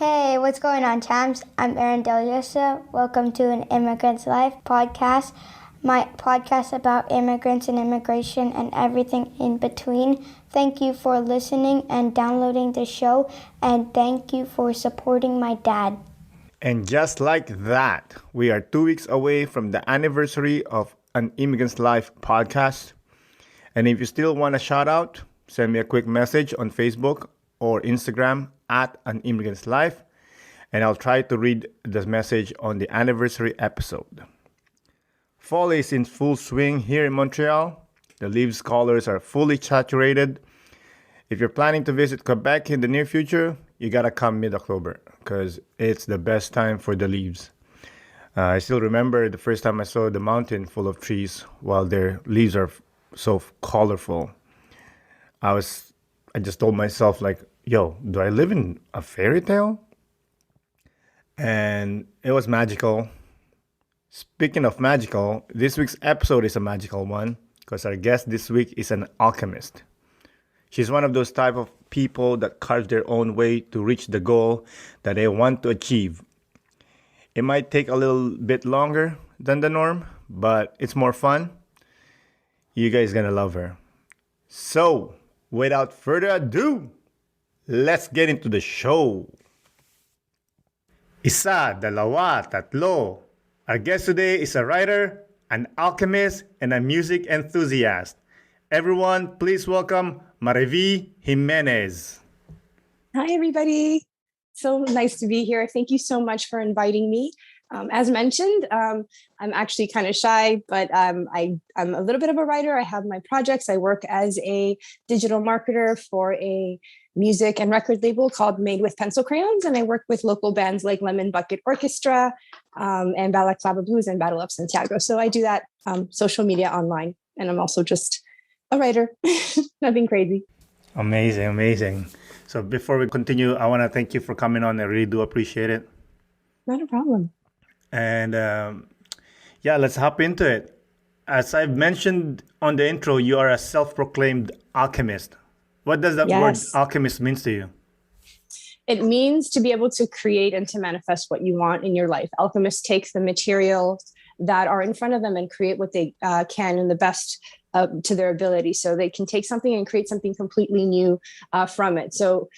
Hey, what's going on, champs? I'm Aaron Deliosa. Welcome to an Immigrant's Life podcast, my podcast about immigrants and immigration and everything in between. Thank you for listening and downloading the show, and thank you for supporting my dad. And just like that, we are 2 weeks away from the anniversary of an Immigrant's Life podcast. And if you still want a shout out, send me a quick message on Facebook or Instagram at an Immigrant's Life, and I'll try to read the message on the anniversary episode. Fall is in full swing here in Montreal. The leaves colors are fully saturated. If you're planning to visit Quebec in the near future, you gotta come mid-October because it's the best time for the leaves. I still remember the first time I saw the mountain full of trees while their leaves are so colorful. I just told myself like, yo, do I live in a fairy tale? And it was magical. Speaking of magical, this week's episode is a magical one because our guest this week is an alchemist. She's one of those type of people that carve their own way to reach the goal that they want to achieve. It might take a little bit longer than the norm, but it's more fun. You guys gonna love her. So, without further ado, let's get into the show. Isa, dalawa, tatlo. Our guest today is a writer, an alchemist, and a music enthusiast. Everyone, please welcome Marivii Giminez. Hi, everybody. So nice to be here. Thank you so much for inviting me. As mentioned, I'm actually kind of shy, but I'm a little bit of a writer. I have my projects. I work as a digital marketer for a music and record label called Made with Pencil Crayons. And I work with local bands like Lemon Bucket Orchestra and Balaclava Blues and Battle of Santiago. So I do that social media online. And I'm also just a writer, nothing crazy. Amazing. So before we continue, I want to thank you for coming on. I really do appreciate it. Not a problem. And let's hop into it. As I've mentioned on the intro, you are a self-proclaimed alchemist. What does that word alchemist means to you? It means to be able to create and to manifest what you want in your life. Alchemists take the materials that are in front of them and create what they can in the best to their ability. So they can take something and create something completely new from it. So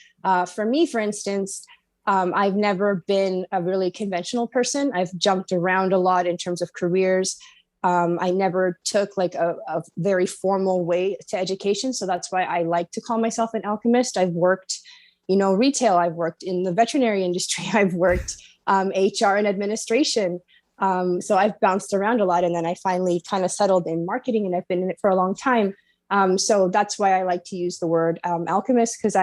for me, for instance, I've never been a really conventional person. I've jumped around a lot in terms of careers. I never took like a very formal way to education. So that's why I like to call myself an alchemist. I've worked, retail. I've worked in the veterinary industry. I've worked HR and administration. So I've bounced around a lot. And then I finally kind of settled in marketing and I've been in it for a long time. So that's why I like to use the word alchemist, because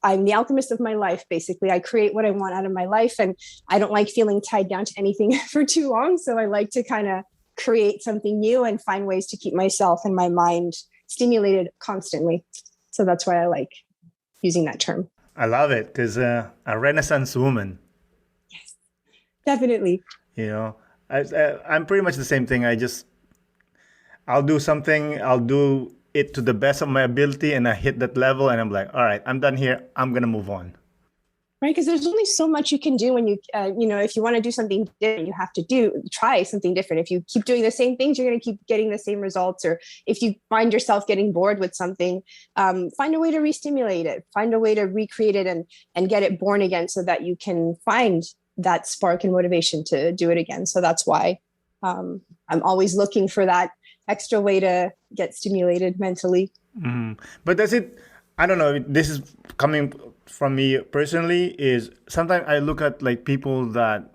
I'm the alchemist of my life, basically. I create what I want out of my life, and I don't like feeling tied down to anything for too long. So I like to kind of create something new and find ways to keep myself and my mind stimulated constantly. So that's why I like using that term. I love it because a Renaissance woman. Yes, definitely. I'm pretty much the same thing. I'll do something, I'll do it to the best of my ability, and I hit that level and I'm like, all right, I'm done here. I'm going to move on. Right. Because there's only so much you can do when you, if you want to do something different, you have to try something different. If you keep doing the same things, you're going to keep getting the same results. Or if you find yourself getting bored with something, find a way to re-stimulate it, find a way to recreate it and get it born again so that you can find that spark and motivation to do it again. So that's why I'm always looking for that extra way to get stimulated mentally. Mm-hmm. But I don't know, this is coming from me personally, is sometimes I look at like people that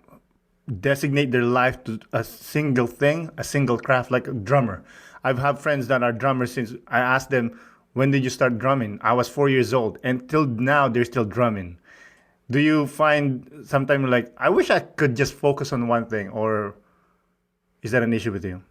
designate their life to a single thing, a single craft, like a drummer. I've had friends that are drummers since I asked them, when did you start drumming? I was 4 years old. And till now, they're still drumming. Do you find sometimes like, I wish I could just focus on one thing, or is that an issue with you?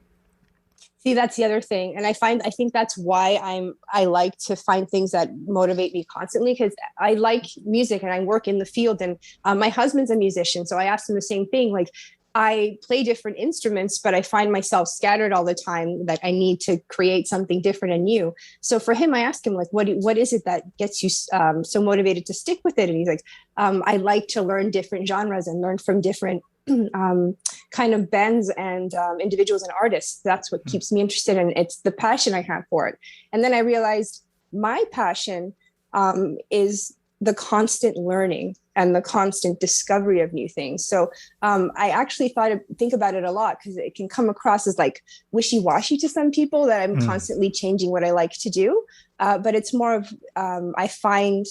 See, that's the other thing. And I think that's why I like to find things that motivate me constantly, because I like music and I work in the field, and my husband's a musician. So I asked him the same thing, like, I play different instruments, but I find myself scattered all the time, that I need to create something different and new. So for him, I asked him, like, what is it that gets you so motivated to stick with it? And he's like, I like to learn different genres and learn from different kind of bands and individuals and artists. That's what keeps me interested, and it's the passion I have for it. And then I realized my passion is the constant learning and the constant discovery of new things. So I actually think about it a lot, because it can come across as like wishy-washy to some people, that I'm constantly changing what I like to do. But it's more of, I find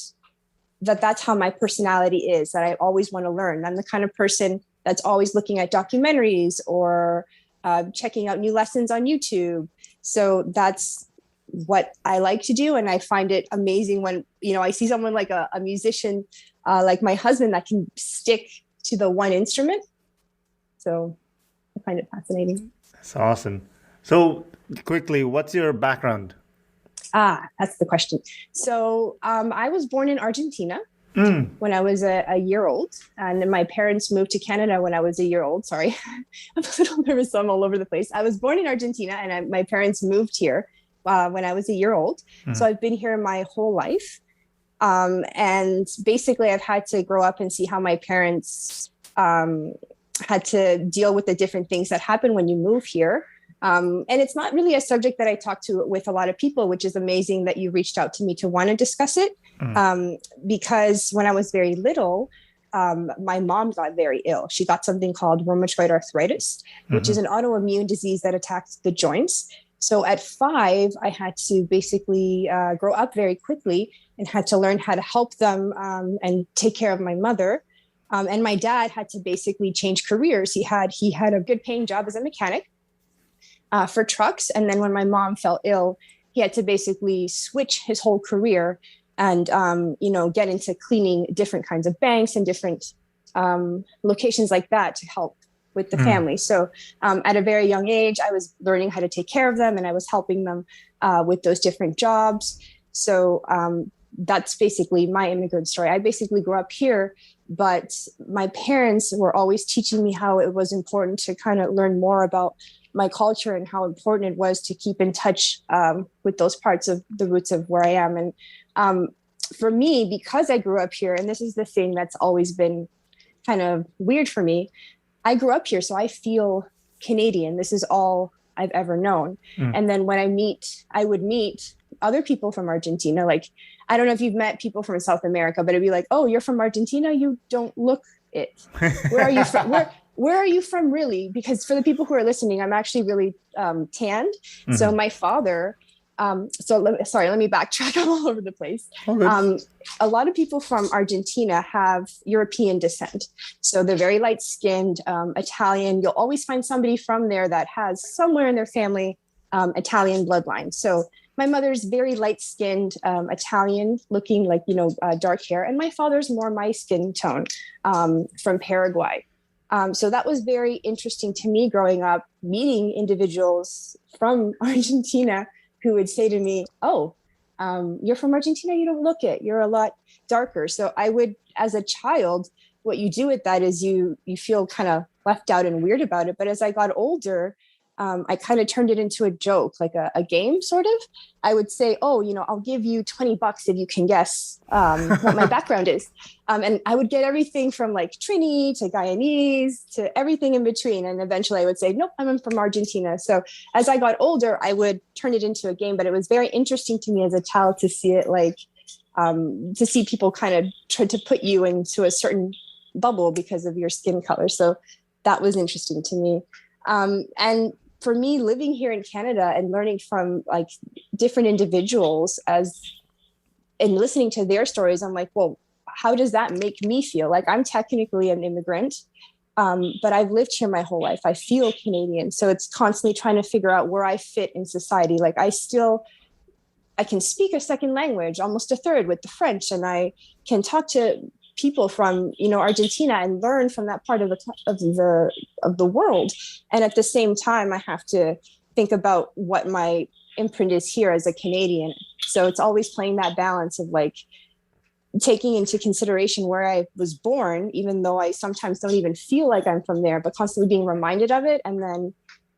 that that's how my personality is, that I always want to learn. I'm the kind of person that's always looking at documentaries or checking out new lessons on YouTube. So that's what I like to do. And I find it amazing when, I see someone like a musician, like my husband, that can stick to the one instrument. So I find it fascinating. That's awesome. So quickly, what's your background? That's the question. So I was born in Argentina when I was a year old, and my parents moved to Canada when I was a year old. Sorry, I'm a little nervous. So I'm all over the place. I was born in Argentina, and my parents moved here when I was a year old. So I've been here my whole life. And basically I've had to grow up and see how my parents had to deal with the different things that happen when you move here. And it's not really a subject that I talk to with a lot of people, which is amazing that you reached out to me to want to discuss it. Because when I was very little, my mom got very ill. She got something called rheumatoid arthritis, which is an autoimmune disease that attacks the joints. So at 5, I had to basically grow up very quickly and had to learn how to help them and take care of my mother. And my dad had to basically change careers. He had a good paying job as a mechanic for trucks. And then when my mom fell ill, he had to basically switch his whole career and, get into cleaning different kinds of banks and different locations like that to help with the family. So at a very young age, I was learning how to take care of them, and I was helping them with those different jobs. So that's basically my immigrant story. I basically grew up here, but my parents were always teaching me how it was important to kind of learn more about my culture and how important it was to keep in touch with those parts of the roots of where I am. And for me, because I grew up here, and this is the thing that's always been kind of weird for me, I grew up here, so I feel Canadian. This is all I've ever known. And then when I would meet other people from Argentina. Like, I don't know if you've met people from South America, but it'd be like, oh, you're from Argentina? You don't look it. Where are you from? Where are you from, really? Because for the people who are listening, I'm actually really tanned. So my father, let me backtrack. I'm all over the place. A lot of people from Argentina have European descent. So they're very light-skinned, Italian. You'll always find somebody from there that has somewhere in their family Italian bloodline. So my mother's very light-skinned, Italian looking, like, dark hair. And my father's more my skin tone, from Paraguay. So that was very interesting to me growing up, meeting individuals from Argentina who would say to me, oh, you're from Argentina, you don't look it, you're a lot darker. So I would, as a child, what you do with that is you feel kind of left out and weird about it. But as I got older, I kind of turned it into a joke, like a game, sort of. I would say, oh, I'll give you $20 if you can guess what my background is. And I would get everything from like Trini to Guyanese to everything in between. And eventually I would say, nope, I'm from Argentina. So as I got older, I would turn it into a game. But it was very interesting to me as a child to see it, like, to see people kind of try to put you into a certain bubble because of your skin color. So that was interesting to me. And for me, living here in Canada and learning from like different individuals and listening to their stories, I'm like, well, how does that make me feel? Like, I'm technically an immigrant, but I've lived here my whole life. I feel Canadian. So it's constantly trying to figure out where I fit in society. Like, I can speak a second language, almost a third, with the French, and I can talk to people from Argentina and learn from that part of the world. And at the same time, I have to think about what my imprint is here as a Canadian. So it's always playing that balance of like, taking into consideration where I was born, even though I sometimes don't even feel like I'm from there, but constantly being reminded of it. And then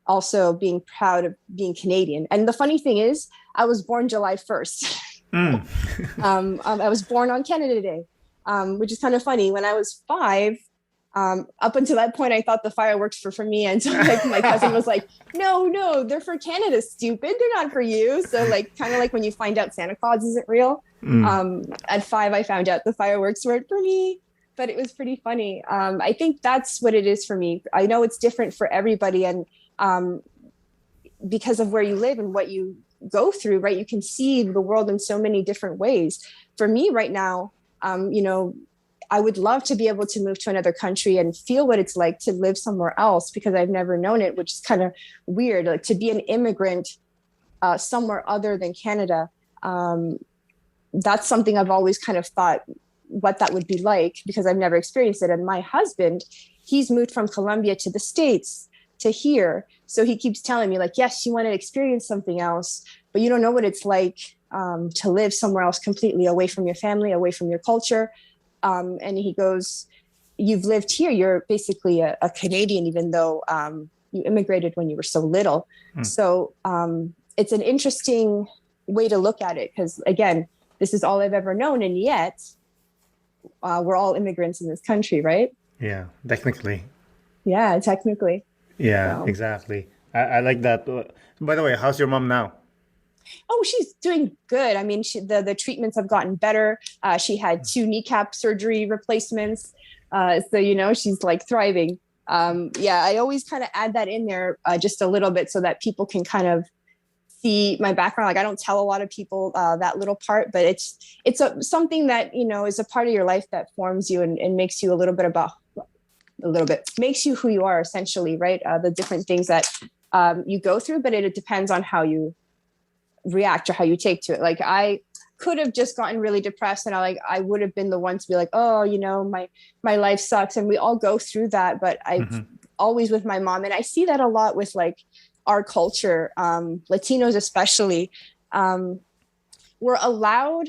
also being proud of being Canadian. And the funny thing is, I was born July 1st. I was born on Canada Day, which is kind of funny. When I was 5, up until that point, I thought the fireworks were for me. And so like my cousin was like, no, they're for Canada, stupid. They're not for you. So like, kind of like when you find out Santa Claus isn't real. At 5, I found out the fireworks weren't for me, but it was pretty funny. I think that's what it is for me. I know it's different for everybody. And because of where you live and what you go through, right, you can see the world in so many different ways. For me right now, I would love to be able to move to another country and feel what it's like to live somewhere else, because I've never known it, which is kind of weird. Like to be an immigrant somewhere other than Canada, that's something I've always kind of thought what that would be like, because I've never experienced it. And my husband, he's moved from Colombia to the States to here. So he keeps telling me like, yes, you want to experience something else, but you don't know what it's like to live somewhere else completely away from your family, away from your culture. And he goes, you've lived here. You're basically a Canadian, even though you immigrated when you were so little. So it's an interesting way to look at it, because again, this is all I've ever known. And yet we're all immigrants in this country, right? Yeah, technically. Yeah, technically. Yeah, So. exactly. I like that. By the way, how's your mom now? Oh, she's doing good. I mean, the treatments have gotten better. She had 2 kneecap surgery replacements. So, she's like thriving. I always kind of add that in there just a little bit so that people can kind of see my background. Like I don't tell a lot of people that little part, but it's something that, is a part of your life that forms you and makes you makes you who you are essentially, right? The different things that you go through, but it depends on how you react or how you take to it. Like I could have just gotten really depressed and I would have been the one to be like, oh, my life sucks. And we all go through that, but I've always with my mom. And I see that a lot with like our culture, Latinos, especially, we're allowed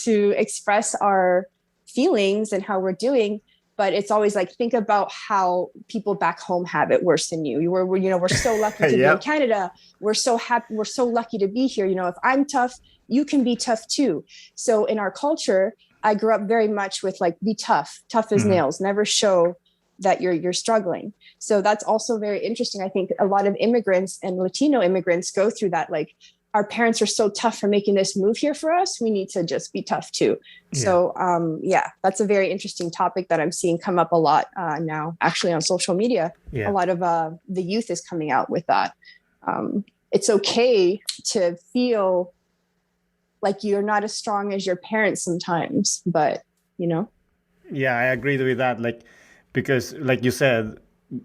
to express our feelings and how we're doing. But it's always like, think about how people back home have it worse than you. We're so lucky to be in Canada. We're so happy. We're so lucky to be here. If I'm tough, you can be tough too. So in our culture, I grew up very much with like, be tough as nails, never show that you're struggling. So that's also very interesting. I think a lot of immigrants and Latino immigrants go through that. Like our parents are so tough for making this move here for us. We need to just be tough too. Yeah. So that's a very interesting topic that I'm seeing come up a lot now, actually on social media. Yeah. A lot of the youth is coming out with that. It's okay to feel like you're not as strong as your parents sometimes, but Yeah, I agree with that. Like, because like you said,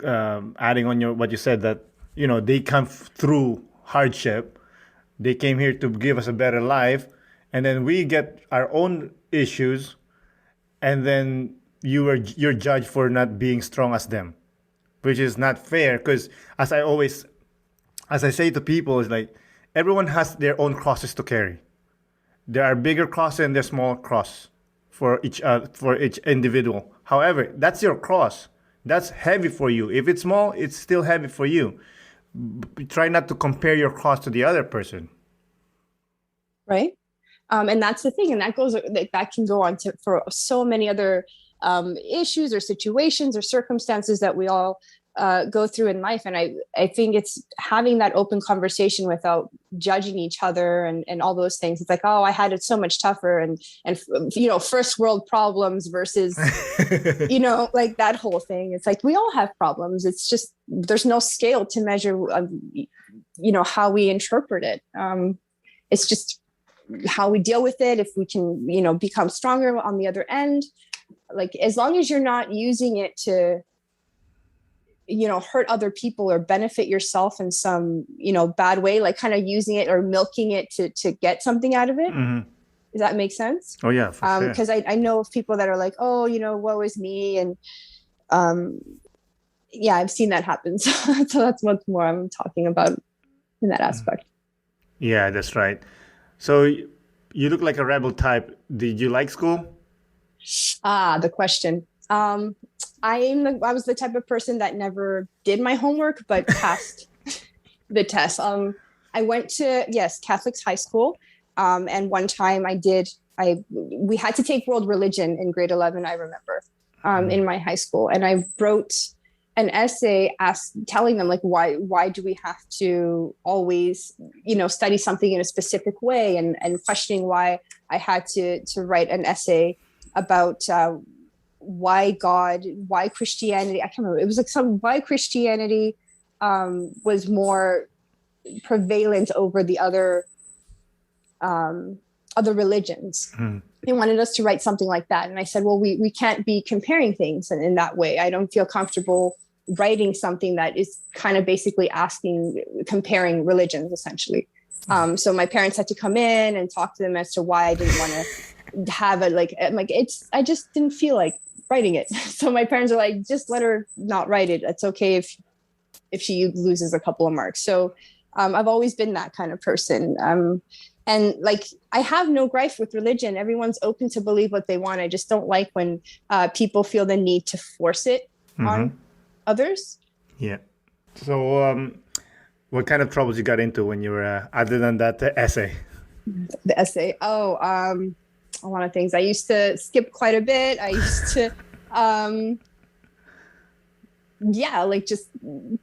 adding on what you said, that, they come through hardship. They came here to give us a better life, and then we get our own issues, and then you're judged for not being strong as them, which is not fair. Because as I say to people, it's like everyone has their own crosses to carry. There are bigger crosses and there's small cross for each individual. However, that's your cross. That's heavy for you. If it's small, it's still heavy for you. Try not to compare your cross to the other person. Right. And that's the thing. And that can go on for so many other issues or situations or circumstances that we all go through in life. And I think it's having that open conversation without judging each other and all those things. It's like, oh, I had it so much tougher and first world problems versus, like that whole thing. It's like, we all have problems. It's just, there's no scale to measure, how we interpret it. It's just how we deal with it. If we can, become stronger on the other end, like as long as you're not using it to, hurt other people or benefit yourself in some, bad way, like kind of using it or milking it to get something out of it. Mm-hmm. Does that make sense? Oh yeah. Because I know of people that are like, oh, woe is me. And I've seen that happen. So that's what's more I'm talking about in that aspect. Yeah, that's right. So you look like a rebel type. Did you like school? The question. I was the type of person that never did my homework, but passed the test. I went to, yes, Catholic high school. And one time we had to take world religion in grade 11, I remember, in my high school. And I wrote an essay telling them, like, why do we have to always, study something in a specific way, and questioning why I had to write an essay about why God, why Christianity, I can't remember. It was like why Christianity was more prevalent over the other religions. They wanted us to write something like that. And I said, well, we can't be comparing things in that way. I don't feel comfortable writing something that is kind of basically comparing religions, essentially. So my parents had to come in and talk to them as to why I didn't want to have I just didn't feel like writing it. So my parents are like, just let her not write it. It's okay if she loses a couple of marks. So I've always been that kind of person. And like, I have no gripe with religion. Everyone's open to believe what they want. I just don't like when people feel the need to force it on others. Yeah. So what kind of troubles you got into when you were, other than that essay? The essay? A lot of things. I used to skip quite a bit. I used to, like just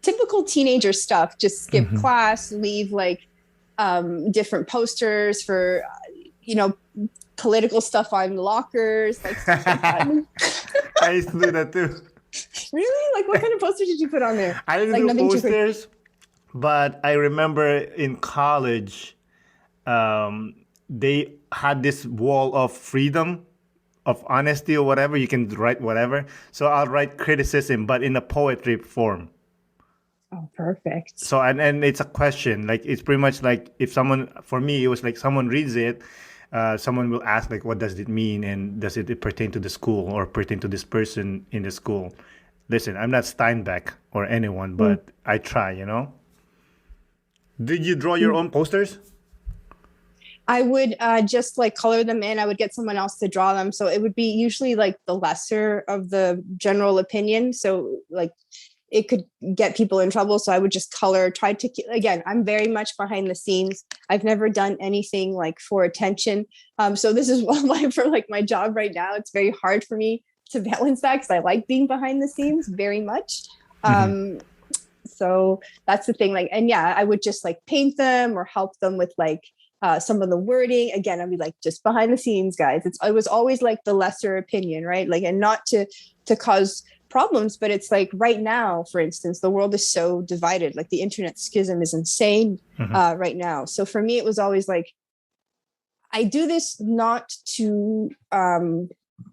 typical teenager stuff. Just skip class, leave like different posters for, political stuff on lockers. Like, stuff like that. I used to do that too. Really? Like, what kind of posters did you put on there? I didn't do posters, but I remember in college, they had this wall of freedom, of honesty or whatever. You can write whatever. So I'll write criticism, but in a poetry form. Oh, perfect. So, and it's a question. Like, it's pretty much like for me, it was like someone reads it, someone will ask, like, what does it mean? And does it pertain to the school or pertain to this person in the school? Listen, I'm not Steinbeck or anyone, but I try, Did you draw your own posters? I would just like color them in. I would get someone else to draw them. So it would be usually like the lesser of the general opinion. So like it could get people in trouble. So I would just again, I'm very much behind the scenes. I've never done anything like for attention. So this is why for like my job right now, it's very hard for me to balance that because I like being behind the scenes very much. So that's the thing. Like, and yeah, I would just like paint them or help them with like some of the wording. Again, I'd be like, just behind the scenes, guys. It was always like the lesser opinion, right? Like, and not to cause problems, but it's like right now, for instance, the world is so divided. Like the internet schism is insane right now. So for me, it was always like, I do this not to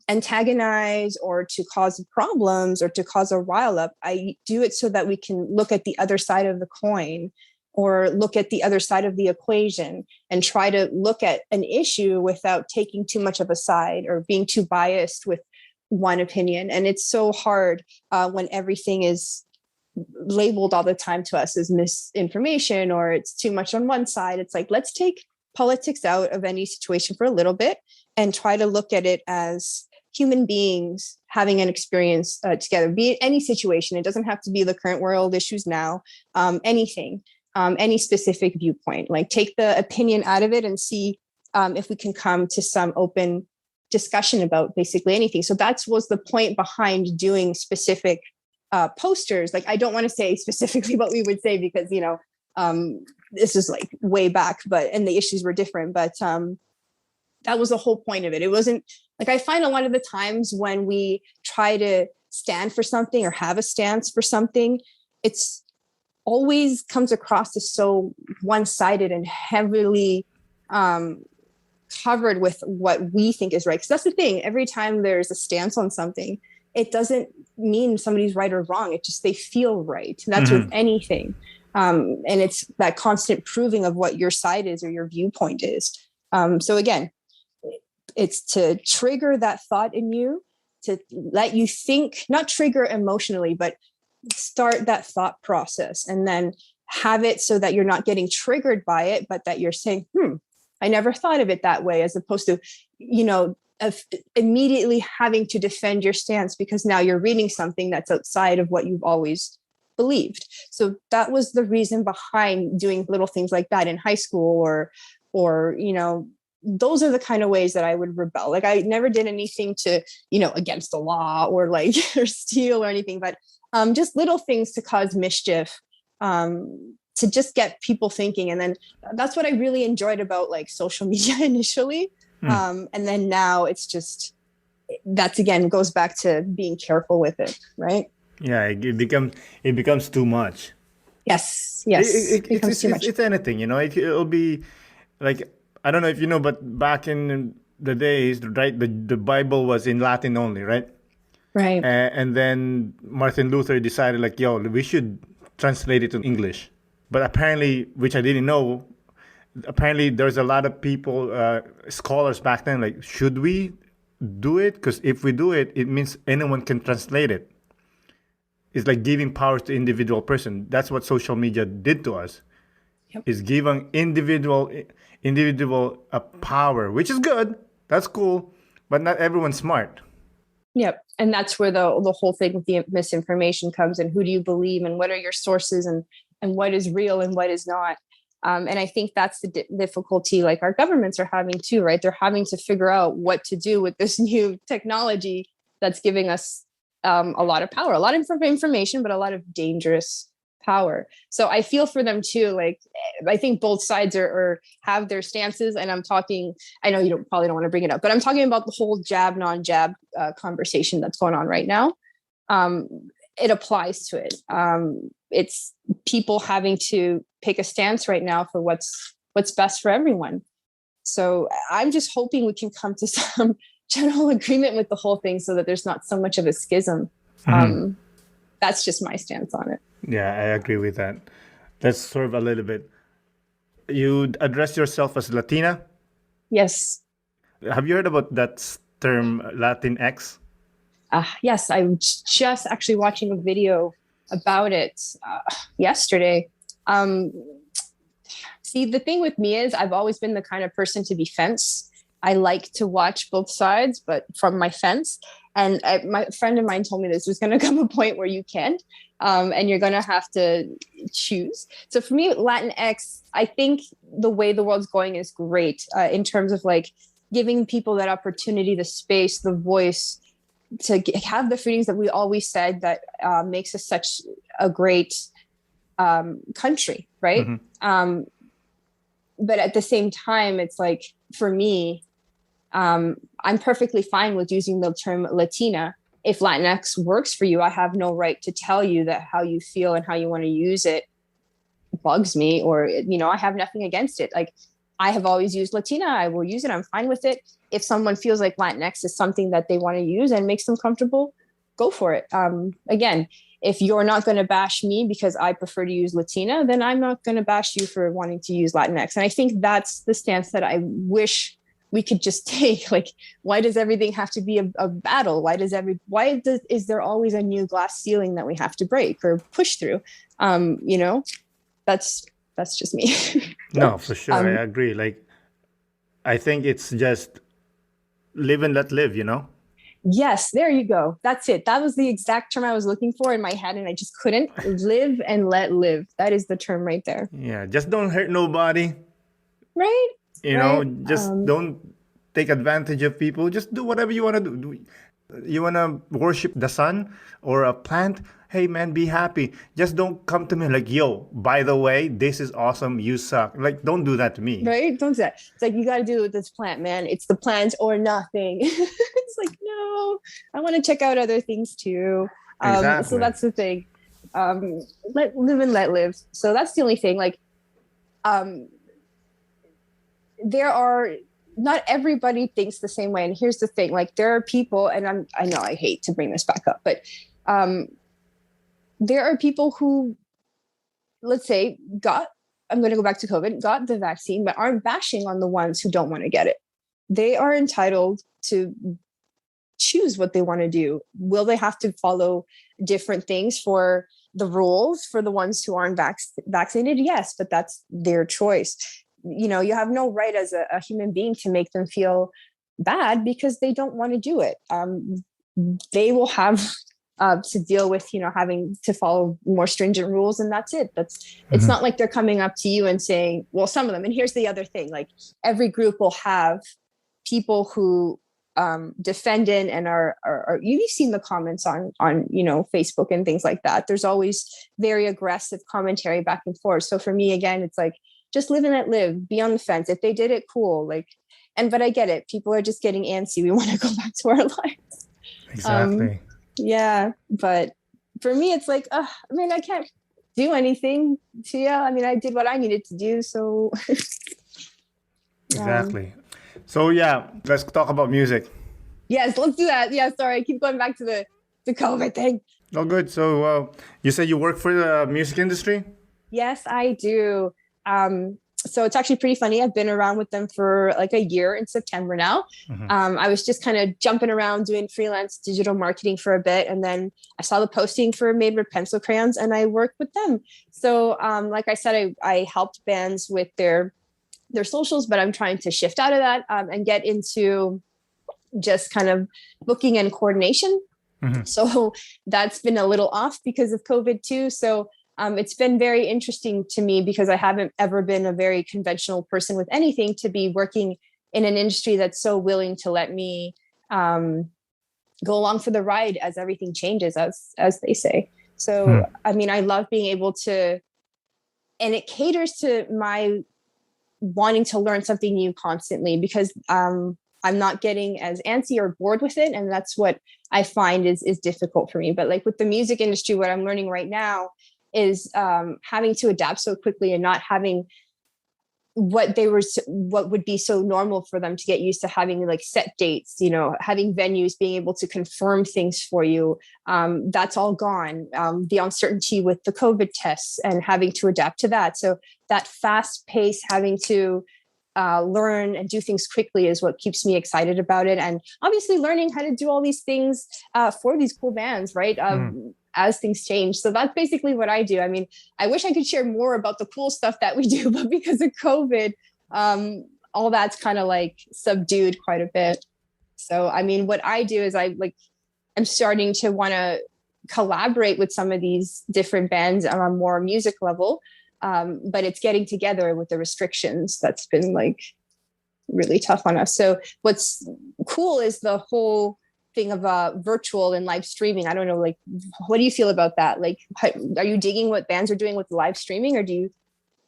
antagonize or to cause problems or to cause a rile up. I do it so that we can look at the other side of the coin or look at the other side of the equation and try to look at an issue without taking too much of a side or being too biased with one opinion. And it's so hard when everything is labeled all the time to us as misinformation or it's too much on one side. It's like, let's take politics out of any situation for a little bit and try to look at it as human beings having an experience together, be it any situation. It doesn't have to be the current world issues now, anything, any specific viewpoint. Like take the opinion out of it and see if we can come to some open discussion about basically anything. So that was the point behind doing specific posters. Like I don't want to say specifically what we would say because, this is like way back, and the issues were different, but that was the whole point of it. It wasn't like, I find a lot of the times when we try to stand for something or have a stance for something, it's always comes across as so one-sided and heavily covered with what we think is right. Because that's the thing. Every time there's a stance on something, it doesn't mean somebody's right or wrong. It just, they feel right. And that's with anything. And it's that constant proving of what your side is or your viewpoint is. So again, it's to trigger that thought in you, to let you think, not trigger emotionally, but start that thought process and then have it so that you're not getting triggered by it, but that you're saying, I never thought of it that way, as opposed to, of immediately having to defend your stance because now you're reading something that's outside of what you've always believed. So that was the reason behind doing little things like that in high school, or those are the kind of ways that I would rebel. Like I never did anything to, against the law or like or steal or anything, but just little things to cause mischief, to just get people thinking. And then that's what I really enjoyed about like social media initially. And then now it's just, that's again goes back to being careful with it, right? Yeah, it becomes too much. Yes. It's anything, it'll be like, I don't know if you know, but back in the days, right, the Bible was in Latin only, right? Right. And then Martin Luther decided like, yo, we should translate it to English. But apparently, which I didn't know, apparently there's a lot of people, scholars back then, like, should we do it? Because if we do it, it means anyone can translate it. It's like giving power to individual person. That's what social media did to us. Yep. Is giving individual a power, which is good. That's cool, but not everyone's smart. Yep. And that's where the whole thing with the misinformation comes in. Who do you believe and what are your sources and what is real and what is not? And I think that's the difficulty like our governments are having too, right? They're having to figure out what to do with this new technology that's giving us a lot of power, a lot of information, but a lot of dangerous power. So I feel for them too. Like, I think both sides are have their stances. And I'm talking, I know you probably don't want to bring it up, but I'm talking about the whole jab, non-jab conversation that's going on right now. It applies to it. It's people having to pick a stance right now for what's best for everyone. So I'm just hoping we can come to some general agreement with the whole thing so that there's not so much of a schism. That's just my stance on it. Yeah, I agree with that. Let's swerve a little bit. You address yourself as Latina? Yes. Have you heard about that term Latinx? Yes, I was just actually watching a video about it yesterday. See, the thing with me is I've always been the kind of person to be fence. I like to watch both sides, but from my fence. And my friend of mine told me there's going to come a point where you can't, and you're going to have to choose. So for me, Latinx, I think the way the world's going is great in terms of like giving people that opportunity, the space, the voice to have the freedoms that we always said that makes us such a great country, right? But at the same time, it's like, for me, I'm perfectly fine with using the term Latina. If Latinx works for you, I have no right to tell you that how you feel and how you want to use it bugs me, or, I have nothing against it. Like, I have always used Latina. I will use it. I'm fine with it. If someone feels like Latinx is something that they want to use and makes them comfortable, go for it. Again, if you're not going to bash me because I prefer to use Latina, then I'm not going to bash you for wanting to use Latinx. And I think that's the stance that I wish we could just take. Like, why does everything have to be a battle? Is there always a new glass ceiling that we have to break or push through? That's just me. No, for sure. I agree. Like, I think it's just live and let live, Yes, there you go. That's it. That was the exact term I was looking for in my head, and I just couldn't. Live and let live. That is the term right there. Yeah, just don't hurt nobody. Right? Just don't take advantage of people. Just do whatever you want to do. You want to worship the sun or a plant? Hey, man, be happy. Just don't come to me like, yo, by the way, this is awesome. You suck. Like, don't do that to me. Right? Don't say that. It's like, you got to do it with this plant, man. It's the plant or nothing. It's like, no, I want to check out other things too. Exactly. So that's the thing. Let live and let live. So that's the only thing. Like, not everybody thinks the same way. And here's the thing, like, there are people, and I know I hate to bring this back up, but there are people who, let's say, I'm going to go back to COVID, got the vaccine, but aren't bashing on the ones who don't want to get it. They are entitled to choose what they want to do. Will they have to follow different things for the rules for the ones who aren't vaccinated? Yes, but that's their choice. You have no right as a human being to make them feel bad because they don't want to do it. They will have to deal with, having to follow more stringent rules, and that's it. It's not like they're coming up to you and saying, well, some of them, and here's the other thing, like every group will have people who defend it and are you've seen the comments on Facebook and things like that. There's always very aggressive commentary back and forth. So for me, again, it's like, just live and let live, be on the fence. If they did it, cool. But I get it. People are just getting antsy. We want to go back to our lives. Exactly. Yeah. But for me, it's like, I can't do anything to you. I did what I needed to do. So. Exactly. So yeah, let's talk about music. Yes, let's do that. Yeah. Sorry. I keep going back to the COVID thing. Oh, good. So you said you work for the music industry? Yes, I do. So it's actually pretty funny. I've been around with them for like a year in September now. I was just kind of jumping around doing freelance digital marketing for a bit. And then I saw the posting for Made with Pencil Crayons and I worked with them. So like I said, I helped bands with their socials, but I'm trying to shift out of that and get into just kind of booking and coordination. So that's been a little off because of COVID too. So it's been very interesting to me because I haven't ever been a very conventional person with anything, to be working in an industry that's so willing to let me go along for the ride as everything changes, as they say. So, I love being able to, and it caters to my wanting to learn something new constantly, because I'm not getting as antsy or bored with it. And that's what I find is difficult for me. But like with the music industry, what I'm learning right now is having to adapt so quickly and not having what would be so normal for them to get used to, having like set dates, having venues, being able to confirm things for you. That's all gone. The uncertainty with the COVID tests and having to adapt to that. So that fast pace, having to learn and do things quickly is what keeps me excited about it. And obviously learning how to do all these things for these cool bands, right? As things change. So that's basically what I do. I wish I could share more about the cool stuff that we do, but because of COVID, all that's kind of like subdued quite a bit. So, what I do is I'm starting to want to collaborate with some of these different bands on a more music level. But it's getting together with the restrictions. That's been like really tough on us. So what's cool is the whole thing of virtual and live streaming. I don't know, what do you feel about that? Are you digging what bands are doing with live streaming, or do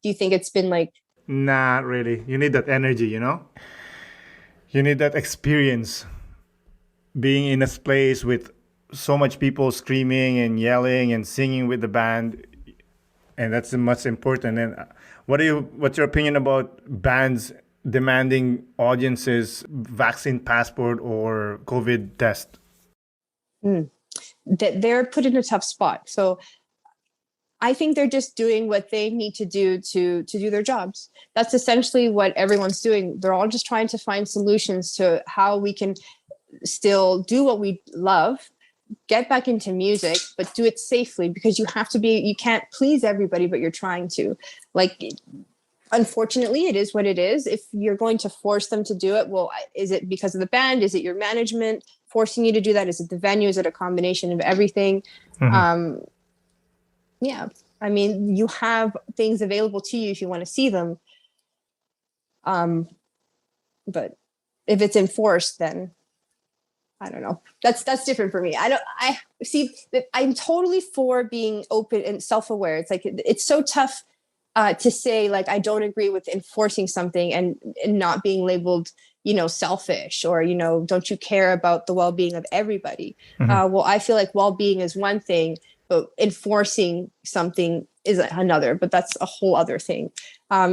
you think it's been like? Not really. You need that energy, You need that experience. Being in a place with so much people screaming and yelling and singing with the band. And that's much important. And what's your opinion about bands demanding audiences vaccine passport or COVID test? That they're put in a tough spot. So I think they're just doing what they need to do to do their jobs. That's essentially what everyone's doing. They're all just trying to find solutions to how we can still do what we love, get back into music, but do it safely, because you can't please everybody, but you're trying to. Unfortunately, it is what it is. If you're going to force them to do it, well, is it because of the band? Is it your management forcing you to do that? Is it the venue? Is it a combination of everything? Yeah. You have things available to you if you want to see them. But if it's enforced, then I don't know. That's different for me. I'm totally for being open and self-aware. It's like, it's so tough to say, I don't agree with enforcing something and not being labeled, selfish, or, don't you care about the well-being of everybody? Well, I feel like well-being is one thing, but enforcing something is another, but that's a whole other thing.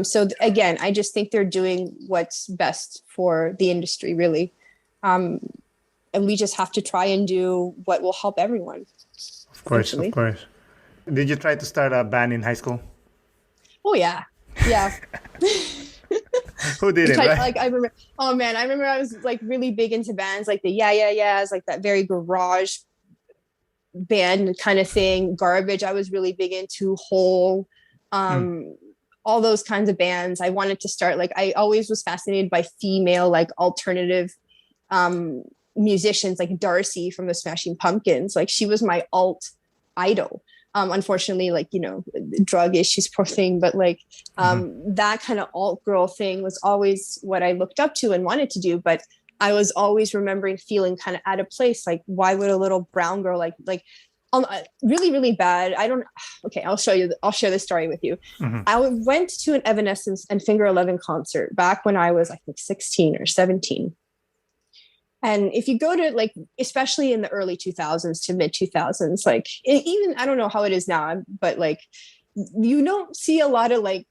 So again, I just think they're doing what's best for the industry, really. And we just have to try and do what will help everyone. Of course. Did you try to start a band in high school? Oh, yeah. Yeah. Who didn't, right? I remember I was really big into bands like the Yeah Yeah Yeahs, that very garage band kind of thing. Garbage, I was really big into. Hole, all those kinds of bands. I wanted to start, I always was fascinated by female, alternative musicians like Darcy from the Smashing Pumpkins. Like she was my alt idol. Unfortunately, like, you know, drug issues, poor thing, but like that kind of alt girl thing was always what I looked up to and wanted to do. But I was always remembering feeling kind of out of place. Like, why would a little brown girl really, really bad. Okay, I'll share this story with you. I went to an Evanescence and Finger 11 concert back when I was, I think, 16 or 17. And if you go to, like, especially in the early 2000s to mid 2000s, like even, I don't know how it is now, but like, you don't see a lot of like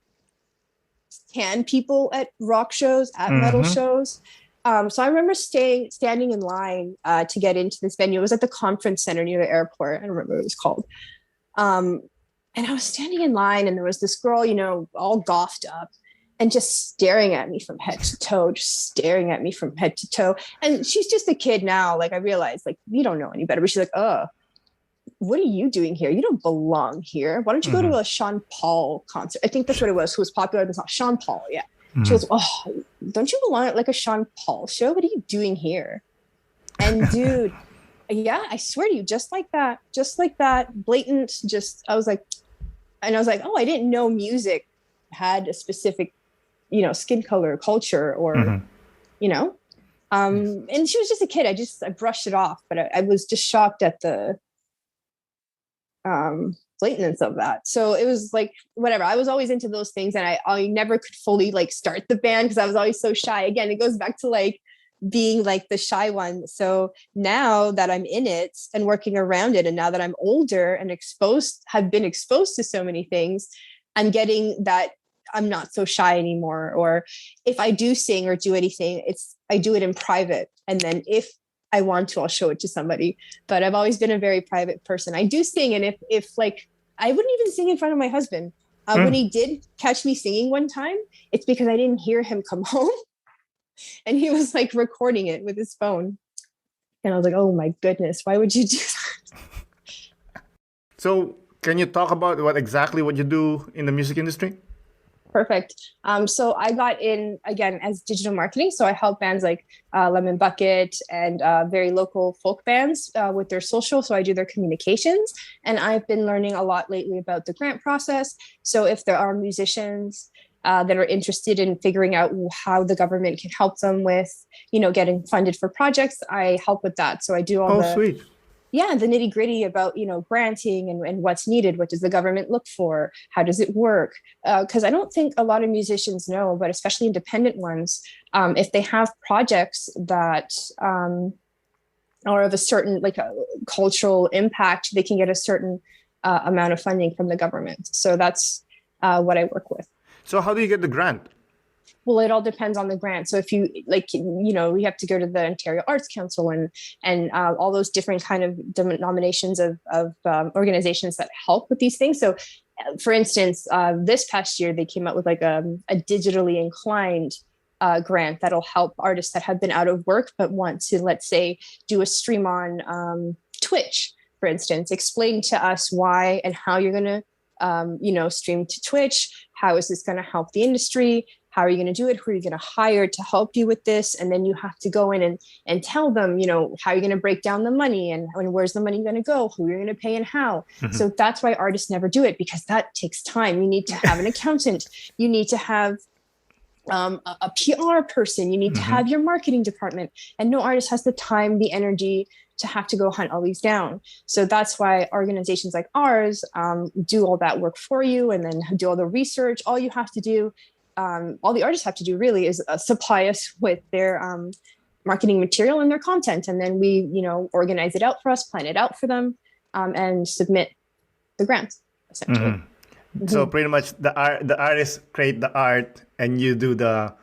tan people at rock shows, at metal shows. So I remember standing in line to get into this venue. It was at the conference center near the airport. I don't remember what it was called. And I was standing in line, and there was this girl, you know, all gothed up and just staring at me from head to toe, And she's just a kid now. Like, I realized, like, you don't know any better. But she's like, what are you doing here? You don't belong here. Why don't you go to a Sean Paul concert? I think that's what it was. Who was popular? It's not Sean Paul. Yeah. She goes, don't you belong at like a Sean Paul show? What are you doing here? And dude, yeah, I swear to you, just like that, blatant, I was like, I didn't know music had a specific, you know, skin color, culture, or, you know, and she was just a kid. I brushed it off, but I was just shocked at the blatantness of that. So it was like, whatever. I was always into those things, and I never could fully like start the band because I was always so shy. Again, it goes back to like being like the shy one. So now that I'm in it and working around it, and now that I'm older and have been exposed to so many things, I'm getting that I'm not so shy anymore. Or if I do sing or do anything, I do it in private. And then if I want to, I'll show it to somebody. But I've always been a very private person. I do sing. And if like, I wouldn't even sing in front of my husband. When he did catch me singing one time, it's because I didn't hear him come home. And he was like recording it with his phone. And I was like, oh my goodness, why would you do that? So can you talk about what you do in the music industry? Perfect. So I got in again as digital marketing. So I help bands like Lemon Bucket and very local folk bands with their social. So I do their communications, and I've been learning a lot lately about the grant process. So if there are musicians that are interested in figuring out how the government can help them with, you know, getting funded for projects, I help with that. So I do all sweet. Yeah, the nitty gritty about, you know, granting and what's needed. What does the government look for? How does it work? Because I don't think a lot of musicians know, but especially independent ones, if they have projects that are of a certain like a cultural impact, they can get a certain amount of funding from the government. So that's what I work with. So how do you get the grant? Well, it all depends on the grant. So if you like, you know, we have to go to the Ontario Arts Council and all those different kind of denominations of organizations that help with these things. So, for instance, this past year they came out with like a digitally inclined grant that'll help artists that have been out of work but want to, let's say, do a stream on Twitch, for instance. Explain to us why and how you're going to, you know, stream to Twitch. How is this going to help the industry? How are you going to do it? Who are you going to hire to help you with this? And then you have to go in and tell them, you know, how you're going to break down the money and where's the money going to go, who you're going to pay and how. So that's why artists never do it, because that takes time. You need to have an accountant. You need to have a PR person. You need to have your marketing department. And no artist has the time, the energy to have to go hunt all these down. So that's why organizations like ours do all that work for you and then do all the research. All you have to do, all the artists have to do really is supply us with their marketing material and their content. And then we, you know, organize it out for us, plan it out for them, and submit the grants, essentially. So pretty much the artists create the art and you do the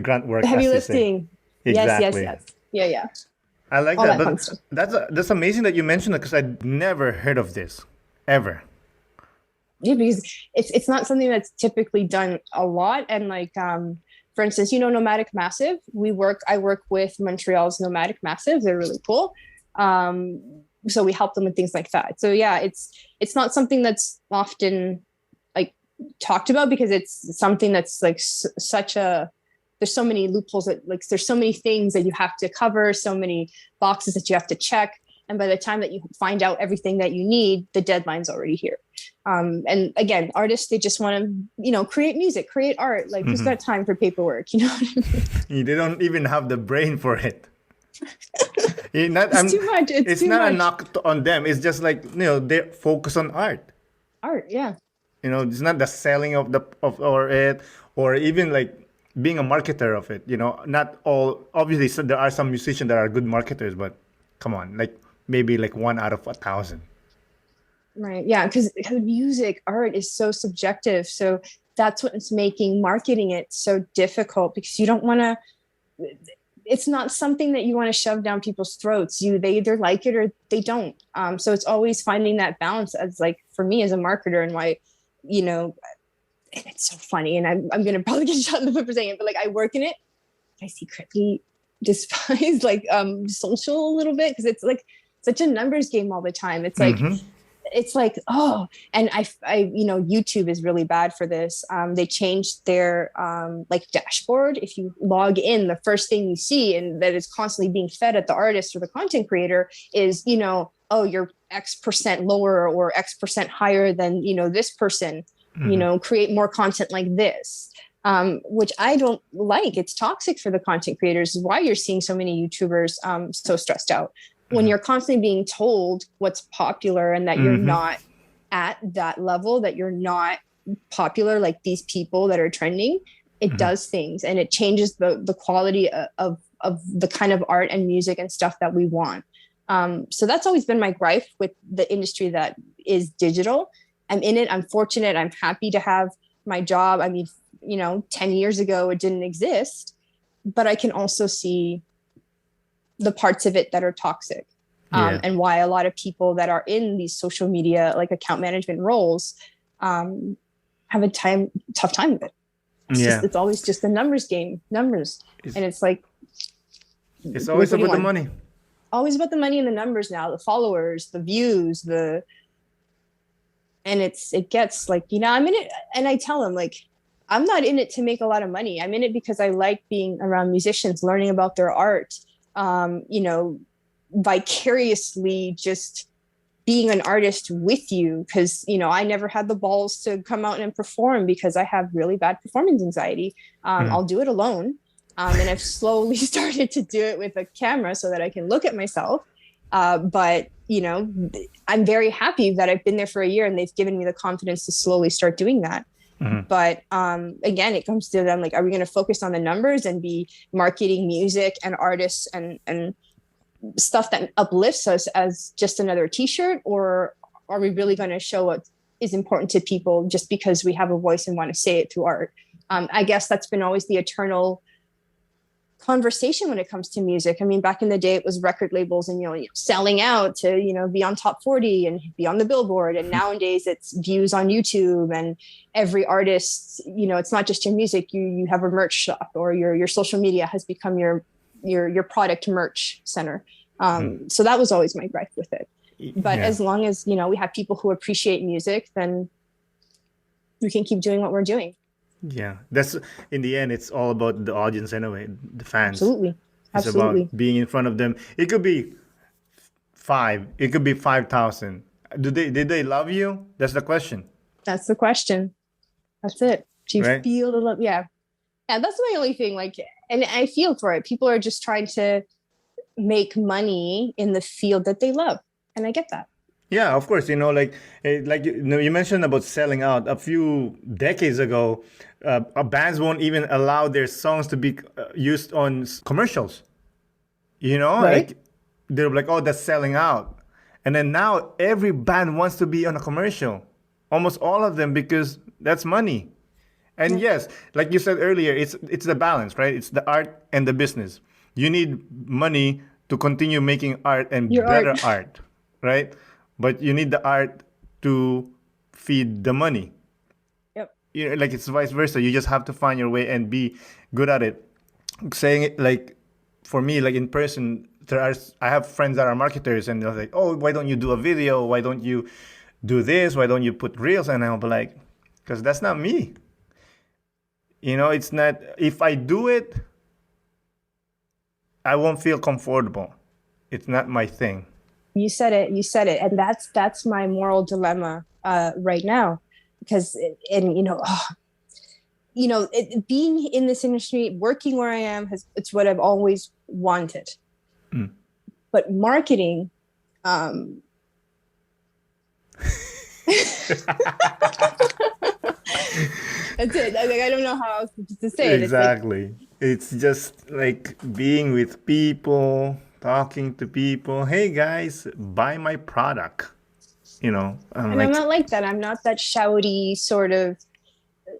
grant work. The heavy lifting. Exactly. Yes. Yeah. I like all that. that fun But stuff. that's amazing that you mentioned it, because I'd never heard of this ever. Yeah, because it's not something that's typically done a lot. And like, for instance, you know, Nomadic Massive, I work with Montreal's Nomadic Massive. They're really cool. So we help them with things like that. So yeah, it's not something that's often like talked about, because it's something that's like such a there's so many loopholes that like, there's so many things that you have to cover, so many boxes that you have to check. And by the time that you find out everything that you need, the deadline's already here. And again, artists, they just want to, create music, create art. Like, who's got time for paperwork? You know what I mean? They don't even have the brain for it. It's too much. It's too not much. a knock on them. It's just like, they're focused on art. Art, yeah. It's not the selling of it, or even like being a marketer of it. Not all. Obviously, so there are some musicians that are good marketers, but come on, like maybe like 1 out of 1,000. Right. Yeah. Because music, art is so subjective. So that's what's making marketing it so difficult, because you don't want to, it's not something that you want to shove down people's throats. They either like it or they don't. So it's always finding that balance, as like for me as a marketer, and why, it's so funny. And I'm going to probably get shot in the foot for saying it, but like I work in it. I secretly despise like social a little bit, because it's like such a numbers game all the time. It's like, it's like, oh, and I YouTube is really bad for this. They changed their like dashboard. If you log in, the first thing you see, and that is constantly being fed at the artist or the content creator, is, oh, you're X% lower or X% higher than, this person, create more content like this. Which I don't like. It's toxic for the content creators. Is why you're seeing so many YouTubers so stressed out. When you're constantly being told what's popular and that you're not at that level, that you're not popular like these people that are trending, it does things, and it changes the quality of the kind of art and music and stuff that we want. So that's always been my gripe with the industry that is digital. I'm in it. I'm fortunate. I'm happy to have my job. I mean, 10 years ago, it didn't exist, but I can also see the parts of it that are toxic, and why a lot of people that are in these social media, like account management roles, have a tough time with it. It's always just a numbers game, and it's like, it's always about the money. Always about the money and the numbers now, the followers, the views, and it gets like, I'm in it, and I tell them like, I'm not in it to make a lot of money. I'm in it because I like being around musicians, learning about their art, vicariously just being an artist with you. Because, I never had the balls to come out and perform because I have really bad performance anxiety. I'll do it alone. And I've slowly started to do it with a camera so that I can look at myself. But, I'm very happy that I've been there for a year and they've given me the confidence to slowly start doing that. But again, it comes to them like, are we going to focus on the numbers and be marketing music and artists and stuff that uplifts us as just another t-shirt? Or are we really going to show what is important to people just because we have a voice and want to say it through art? I guess that's been always the eternal conversation when it comes to music. I mean, back in the day, it was record labels and, selling out to, be on top 40 and be on the Billboard. And nowadays it's views on YouTube, and every artist, it's not just your music. You have a merch shop, or your social media has become your product merch center. So that was always my gripe with it. But as long as, we have people who appreciate music, then we can keep doing what we're doing. Yeah, that's in the end. It's all about the audience anyway, the fans. Absolutely. It's about being in front of them. It could be 5. It could be 5,000. Did they love you? That's the question. That's the question. That's it. Do you feel the love? Yeah. Yeah. That's my only thing. Like, and I feel for it. People are just trying to make money in the field that they love, and I get that. Yeah, of course. Like you mentioned about selling out. A few decades ago, bands won't even allow their songs to be used on commercials. Right? Like they're like, oh, that's selling out. And then now every band wants to be on a commercial, almost all of them, because that's money. And yes, like you said earlier, it's the balance, right? It's the art and the business. You need money to continue making art and better art, right? But you need the art to feed the money. Yep. Like it's vice versa. You just have to find your way and be good at it. Saying it like, for me, like in person, I have friends that are marketers, and they're like, oh, why don't you do a video? Why don't you do this? Why don't you put reels? And I'll be like, because that's not me. It's not, if I do it, I won't feel comfortable. It's not my thing. You said it. And that's my moral dilemma right now. Because, being in this industry, working where I am, it's what I've always wanted. Mm. But marketing, that's it. I don't know how else to say it. Exactly. It's just like being with people, talking to people. Hey guys, buy my product. I'm not like that. I'm not that shouty sort of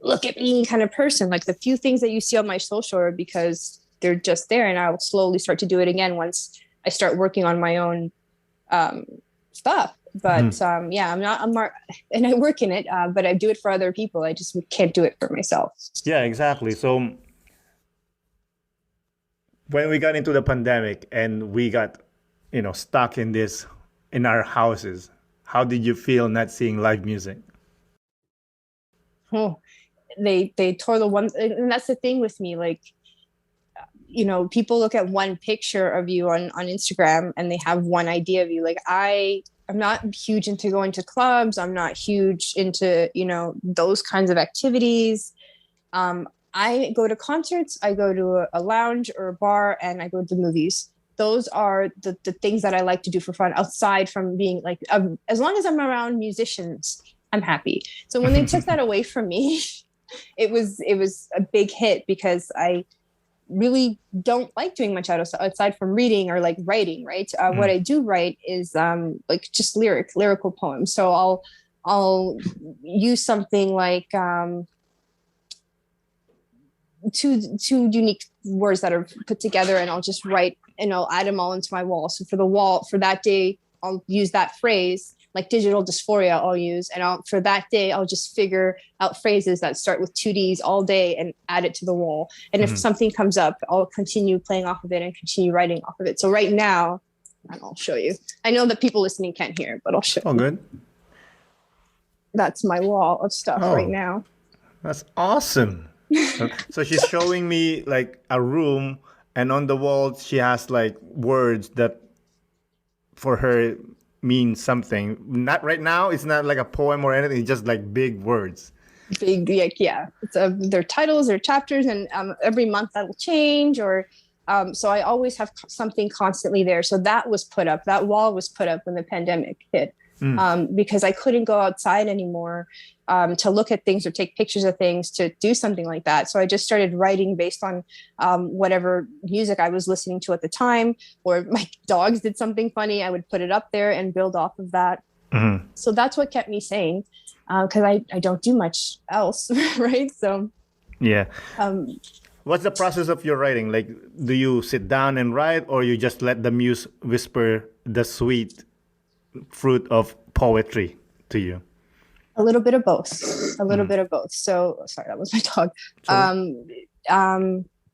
look at me kind of person. Like the few things that you see on my social are because they're just there, and I'll slowly start to do it again once I start working on my own stuff. But I'm not and I work in it, but I do it for other people. I just can't do it for myself. Yeah, exactly. So when we got into the pandemic and we got, stuck in our houses, how did you feel not seeing live music? Oh, they tore the one, and that's the thing with me. Like, people look at one picture of you on Instagram and they have one idea of you. Like I'm not huge into going to clubs. I'm not huge into, those kinds of activities. I go to concerts, I go to a lounge or a bar, and I go to the movies. Those are the things that I like to do for fun, aside from being like, as long as I'm around musicians, I'm happy. So when they took that away from me, it was a big hit, because I really don't like doing much outside from reading or like writing, right? What I do write is like just lyrical poems. So I'll use something like two unique words that are put together, and I'll just write, and I'll add them all into my wall. So for that day, I'll use that phrase, like digital dysphoria I'll use. And for that day, I'll just figure out phrases that start with 2Ds all day and add it to the wall. And if something comes up, I'll continue playing off of it and continue writing off of it. So right now, and I'll show you. I know that people listening can't hear, but I'll show you. Oh, good. That's my wall of stuff right now. That's awesome. So she's showing me like a room, and on the wall she has like words that for her mean something. Not right now, it's not like a poem or anything, it's just like big words. Big, like, yeah, it's their titles, their chapters, and every month that will change, or so I always have something constantly there. So that wall was put up when the pandemic hit, because I couldn't go outside anymore to look at things or take pictures of things, to do something like that. So I just started writing based on whatever music I was listening to at the time, or my dogs did something funny, I would put it up there and build off of that. So that's what kept me sane, because I don't do much else, right? So yeah. What's the process of your writing? Like, do you sit down and write, or you just let the muse whisper the sweet fruit of poetry to you? A little bit of both. So sorry, that was my dog.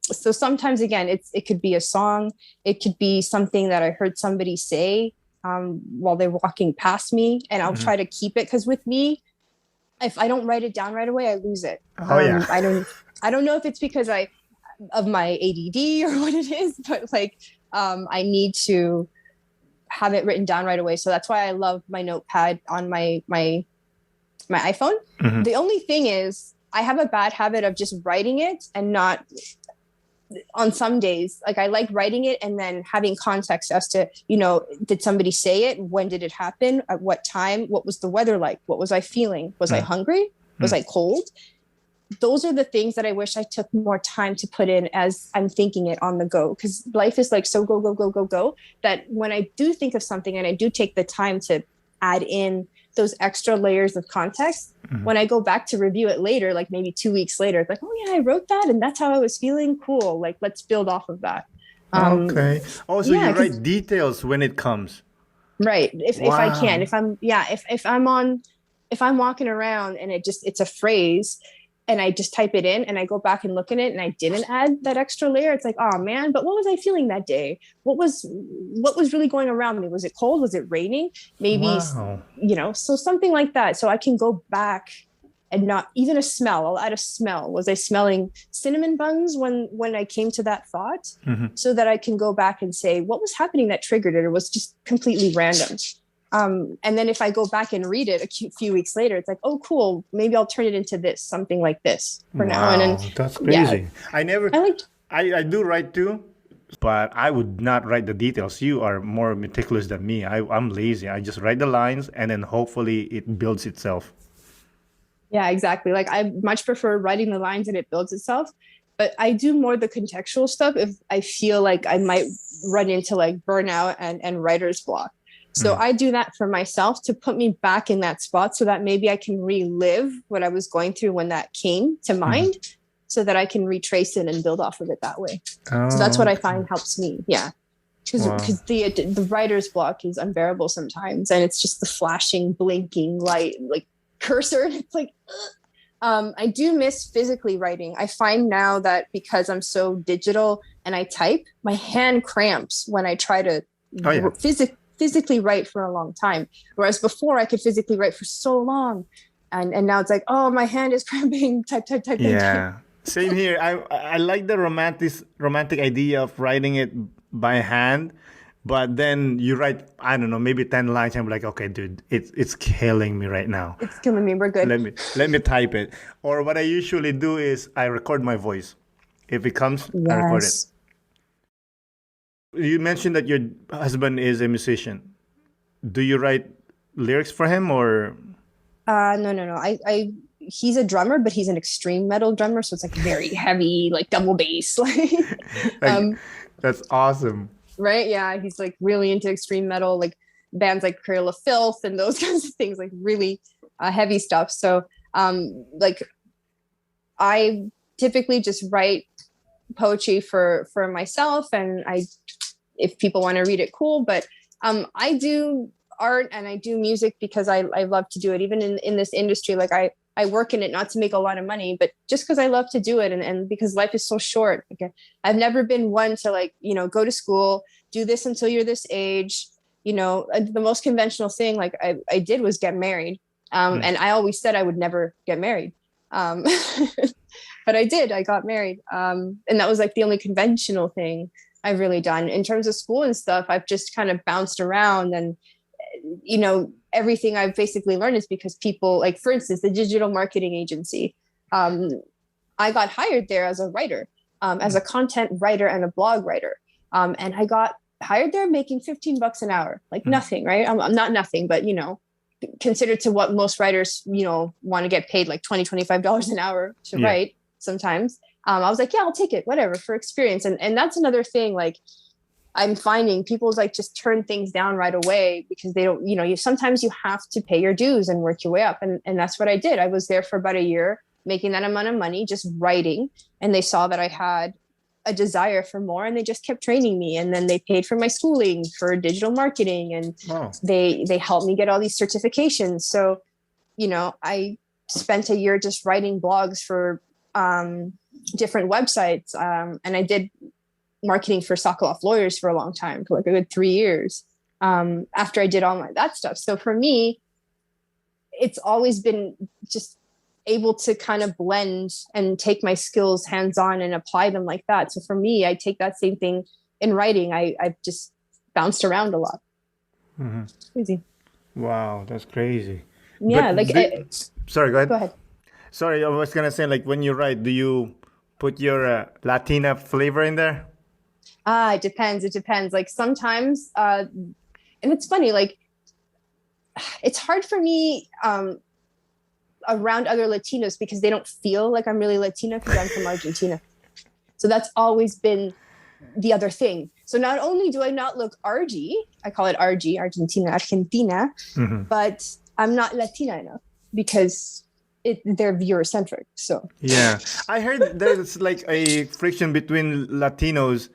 So sometimes, again, it could be a song. It could be something that I heard somebody say while they're walking past me, and I'll try to keep it, because with me, if I don't write it down right away, I lose it. I don't know if it's because of my ADD or what it is, but like I need to have it written down right away. So that's why I love my notepad on my iPhone. The only thing is, I have a bad habit of just writing it and not, on some days, like I like writing it and then having context as to, did somebody say it? When did it happen? At what time? What was the weather like? What was I feeling? Was I hungry? Was I cold? Those are the things that I wish I took more time to put in as I'm thinking it on the go, because life is like so go, that when I do think of something and I do take the time to add in those extra layers of context, when I go back to review it later, like maybe 2 weeks later, it's like, oh yeah, I wrote that and that's how I was feeling. Cool. Like, let's build off of that. Okay. Also, you write details when it comes. Right. If I can, if I'm walking around and it's a phrase, and I just type it in and I go back and look at it and I didn't add that extra layer, it's like, oh man, but what was I feeling that day? What was really going around me? Was it cold? Was it raining? Maybe, so something like that. So I can go back and not even a smell. I'll add a smell. Was I smelling cinnamon buns when I came to that thought? So that I can go back and say, what was happening that triggered it, or was just completely random? And then if I go back and read it a few weeks later, it's like, oh, cool. Maybe I'll turn it into this, something like this for now. And then, that's crazy. Yeah, I do write too, but I would not write the details. You are more meticulous than me. I'm lazy. I just write the lines and then hopefully it builds itself. Yeah, exactly. Like I much prefer writing the lines and it builds itself. But I do more the contextual stuff if I feel like I might run into like burnout and writer's block. So I do that for myself to put me back in that spot so that maybe I can relive what I was going through when that came to mind, so that I can retrace it and build off of it that way. So that's what I find helps me. Yeah. Because the writer's block is unbearable sometimes. And it's just the flashing, blinking light, like cursor. It's like, I do miss physically writing. I find now that because I'm so digital and I type, my hand cramps when I try to physically write for a long time. Whereas before I could physically write for so long. And now it's like, oh, my hand is cramping. Type. Yeah. Same here. I like the romantic idea of writing it by hand, but then you write, I don't know, maybe 10 lines and I'm like, okay, dude, it's killing me right now. It's killing me. We're good. Let me type it. Or what I usually do is I record my voice. If it comes, I record it. You mentioned that your husband is a musician. Do you write lyrics for him or? No. He's a drummer, but he's an extreme metal drummer. So it's like very heavy, like double bass. That's awesome. Right. Yeah. He's like really into extreme metal, like bands like Cradle of Filth and those kinds of things, like really heavy stuff. So like I typically just write poetry for myself, and if people want to read it, cool. But I do art and I do music because I love to do it. Even in this industry, like I work in it not to make a lot of money, but just because I love to do it, and because life is so short. Like I've never been one to like, go to school, do this until you're this age. The most conventional thing like I did was get married. And I always said I would never get married. But I did. I got married. And that was like the only conventional thing I've really done. In terms of school and stuff, I've just kind of bounced around, and everything I've basically learned is because people, like for instance, the digital marketing agency, I got hired there as a writer, as a content writer and a blog writer. And I got hired there making $15 an hour, like nothing, right? I'm not nothing, but considered to what most writers, want to get paid like $20, $25 an hour to write sometimes. I was like, yeah, I'll take it, whatever, for experience. And that's another thing, like I'm finding people like just turn things down right away because they don't, sometimes you have to pay your dues and work your way up. And that's what I did. I was there for about a year, making that amount of money, just writing. And they saw that I had a desire for more, and they just kept training me. And then they paid for my schooling for digital marketing, and they helped me get all these certifications. So, I spent a year just writing blogs for different websites. And I did marketing for Sokoloff Lawyers for a long time, for like a good 3 years, after I did all that stuff. So for me, it's always been just able to kind of blend and take my skills hands-on and apply them like that. So for me, I take that same thing in writing. I've just bounced around a lot. Crazy. Wow, that's crazy. Yeah, sorry, go ahead. Go ahead. Sorry, I was gonna say, like, when you write, do you put your Latina flavor in there? It depends. Like sometimes, and it's funny, like it's hard for me around other Latinos because they don't feel like I'm really Latina because I'm from Argentina. So that's always been the other thing. So not only do I not look RG, I call it RG, Argentina, but I'm not Latina enough because they're viewer-centric. So yeah, I heard there's like a friction between Latinos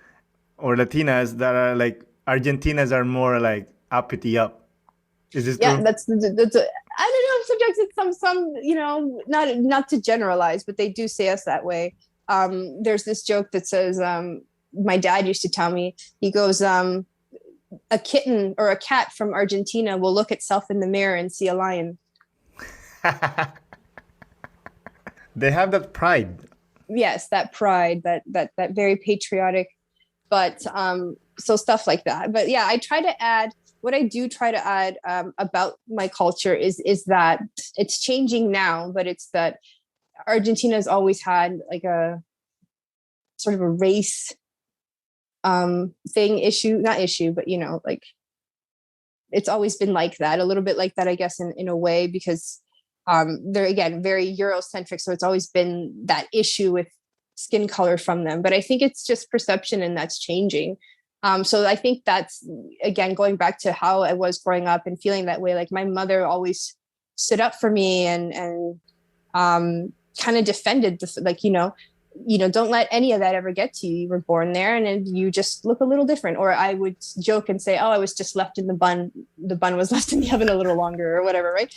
or Latinas that are like Argentinas are more like uppity up. Is this true? Yeah, that's I don't know. Sometimes it's some not to generalize, but they do say us that way. There's this joke that says, my dad used to tell me, he goes, a kitten or a cat from Argentina will look itself in the mirror and see a lion. They have that pride. Yes, that pride, that very patriotic, but so stuff like that. But yeah, I try to add what I do try to add about my culture is that it's changing now, but it's that Argentina's always had like a sort of a race not issue, but like it's always been like that, a little bit like that, I guess, in a way, because they're, again, very Eurocentric. So it's always been that issue with skin color from them. But I think it's just perception, and that's changing. So I think that's, again, going back to how I was growing up and feeling that way. Like my mother always stood up for me and kind of defended this, like, don't let any of that ever get to you. You were born there and you just look a little different. Or I would joke and say, oh, I was just left in the bun. The bun was left in the oven a little longer or whatever, right?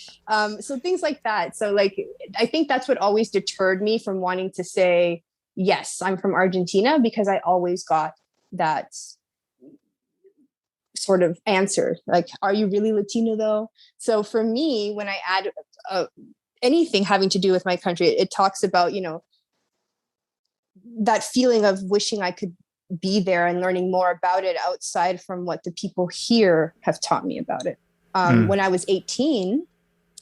So things like that. So like, I think that's what always deterred me from wanting to say, yes, I'm from Argentina, because I always got that sort of answer. Like, are you really Latino though? So for me, when I add anything having to do with my country, it talks about, that feeling of wishing I could be there and learning more about it outside from what the people here have taught me about it. When I was 18,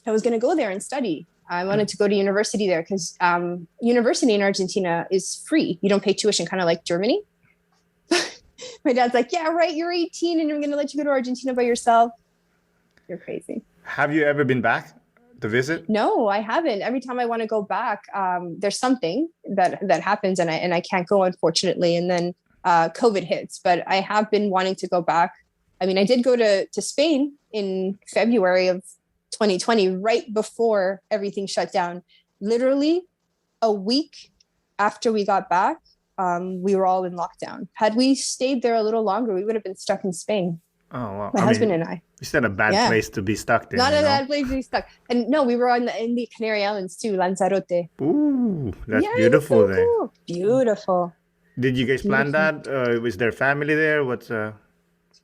I was going to go there and study. I wanted to go to university there because university in Argentina is free. You don't pay tuition, kind of like Germany. My dad's like, yeah, right, you're 18 and you're going to let you go to Argentina by yourself. You're crazy. Have you ever been back to visit? No, I haven't. Every time I want to go back, there's something that happens and I can't go, unfortunately. And then COVID hits, but I have been wanting to go back. I mean, I did go to Spain in February of 2020, right before everything shut down. Literally a week after we got back, we were all in lockdown. Had we stayed there a little longer, we would have been stuck in Spain. Oh, wow. My husband and I. It's not a bad place to be stuck in. Not a bad place to be stuck. And no, we were in the Canary Islands too, Lanzarote. Ooh, that's beautiful there. Cool. Beautiful. Did you guys plan that? Was there family there?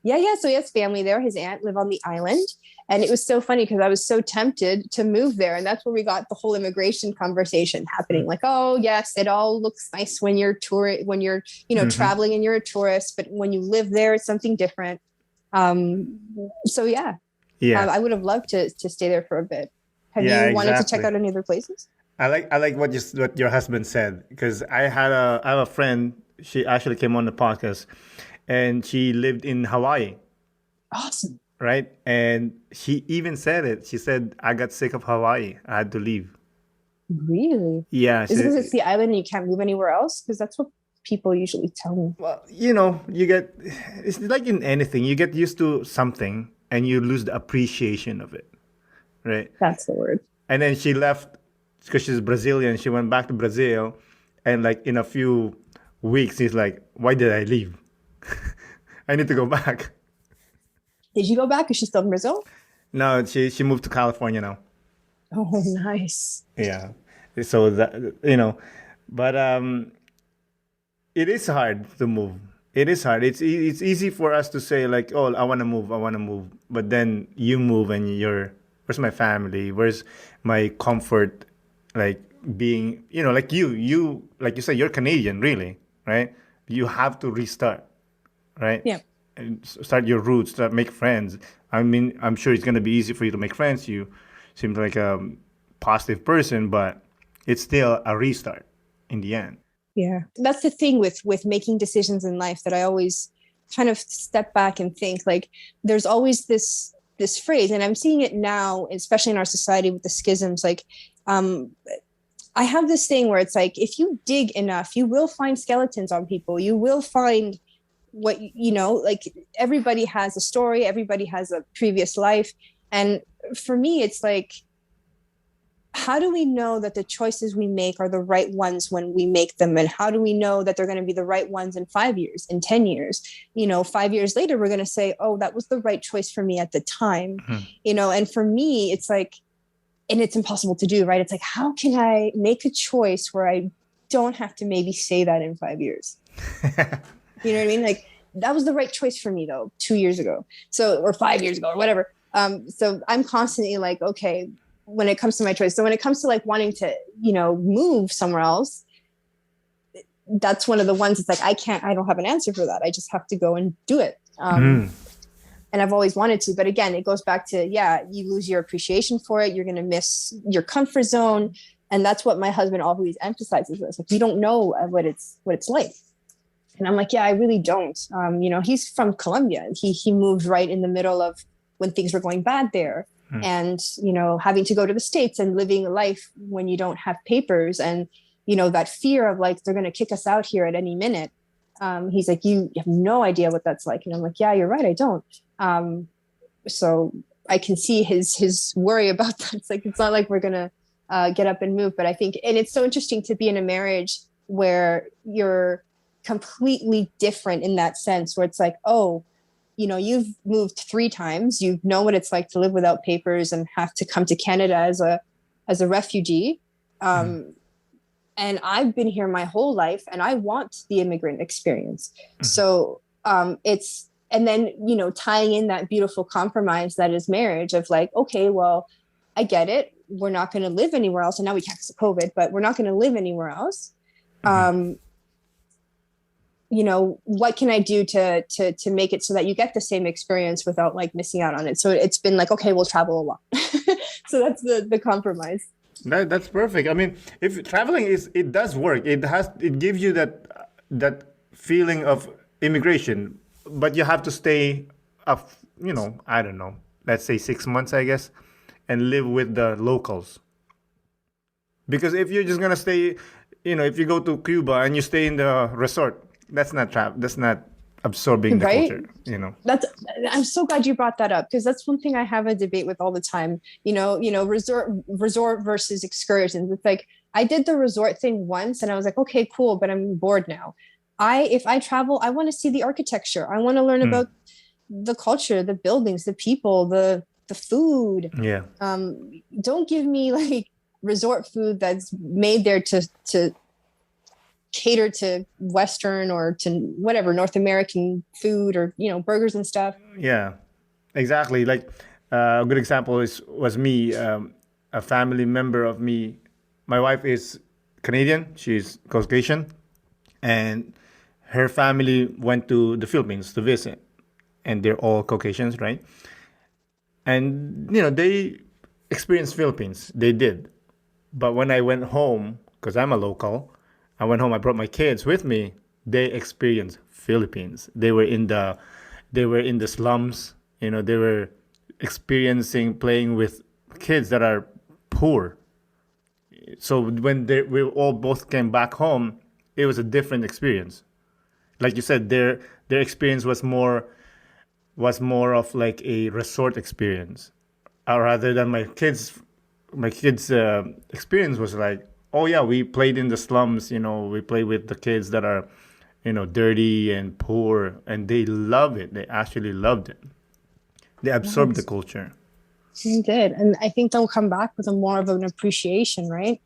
Yeah. So he has family there. His aunt lived on the island. And it was so funny because I was so tempted to move there. And that's where we got the whole immigration conversation happening. Like, oh, yes, it all looks nice when you're traveling and you're a tourist. But when you live there, it's something different. So yeah. I would have loved to stay there for a bit. Have you wanted to check out any other places? I like what your husband said, because I have a friend. She actually came on the podcast, and she lived in Hawaii. Awesome. Right, and she even said it. She said, "I got sick of Hawaii. I had to leave." Really? Yeah. Is it because it's the island and you can't move anywhere else? Because that's what people usually tell me. Well, it's like in anything, you get used to something and you lose the appreciation of it, right? That's the word. And then she left because she's Brazilian. She went back to Brazil, and like in a few weeks, she's like, "Why did I leave? I need to go back." Did you go back? Is she still in Brazil? No, she moved to California now. Oh, nice. Yeah. So that, but it is hard to move. It is hard. It's easy for us to say like, oh, I want to move. But then you move and where's my family? Where's my comfort? Like being, like you said, you're Canadian, really, right? You have to restart, right? Yeah. And start your roots, make friends. I mean, I'm sure it's going to be easy for you to make friends. You seem like a positive person, but it's still a restart in the end. Yeah. That's the thing with making decisions in life, that I always kind of step back and think, like, there's always this phrase, and I'm seeing it now, especially in our society with the schisms. Like, I have this thing where it's like, if you dig enough, you will find skeletons on people. You will find what, like, everybody has a story, everybody has a previous life. And for me, it's like, how do we know that the choices we make are the right ones when we make them? And how do we know that they're going to be the right ones in 5 years, in 10 years? 5 years later, we're going to say, oh, that was the right choice for me at the time. Mm-hmm. And for me, it's like, and it's impossible to do, right? It's like, how can I make a choice where I don't have to maybe say that in 5 years? You know what I mean? Like, that was the right choice for me, though, 2 years ago. So, or 5 years ago, or whatever. So I'm constantly like, okay, when it comes to my choice. So when it comes to like wanting to, move somewhere else, that's one of the ones. It's like, I don't have an answer for that. I just have to go and do it. And I've always wanted to, but again, it goes back to, you lose your appreciation for it. You're going to miss your comfort zone. And that's what my husband always emphasizes. It's like, you don't know what it's like. And I'm like, I really don't. He's from Colombia. He moved right in the middle of when things were going bad there. And, having to go to the States and living a life when you don't have papers and, that fear of like, they're going to kick us out here at any minute. He's like, you have no idea what that's like. And I'm like, yeah, you're right. I don't. So I can see his worry about that. It's like, it's not like we're going to get up and move. But I think, and it's so interesting to be in a marriage where you're completely different in that sense, where it's like, oh, you've moved 3 times. You know what it's like to live without papers and have to come to Canada as a refugee. And I've been here my whole life and I want the immigrant experience. So and then, tying in that beautiful compromise that is marriage of like, okay, well, I get it. We're not going to live anywhere else. And now we can't because of COVID, but we're not going to live anywhere else. What can I do to make it so that you get the same experience without like missing out on it? So it's been like, okay, we'll travel a lot. So that's the compromise. That's perfect. I mean, if traveling it does work. It gives you that feeling of immigration, but you have to stay up, I don't know, let's say 6 months, I guess, and live with the locals. Because if you're just gonna stay, if you go to Cuba and you stay in the resort, that's not absorbing the culture, I'm so glad you brought that up, because that's one thing I have a debate with all the time, resort versus excursions. It's like, I did the resort thing once and I was like, okay, cool, but I'm bored now. If I travel, I want to see the architecture. I want to learn about the culture, the buildings, the people, the food. Yeah. Don't give me like resort food that's made there to cater to Western or to whatever North American food or burgers and stuff. Yeah, exactly. Like a good example was me, a family member of me. My wife is Canadian. She's Caucasian, and her family went to the Philippines to visit, and they're all Caucasians, right? And they experienced Philippines. They did, but when I went home, because I'm a local, I went home. I brought my kids with me. They experienced Philippines. They were in the slums. They were experiencing playing with kids that are poor. So when we all both came back home, it was a different experience. Like you said, their experience was more of like a resort experience, rather than my kids' experience was like, oh yeah, we played in the slums. We played with the kids that are, dirty and poor, and they love it. They actually loved it. They absorbed the culture. They did, and I think they'll come back with more of an appreciation, right?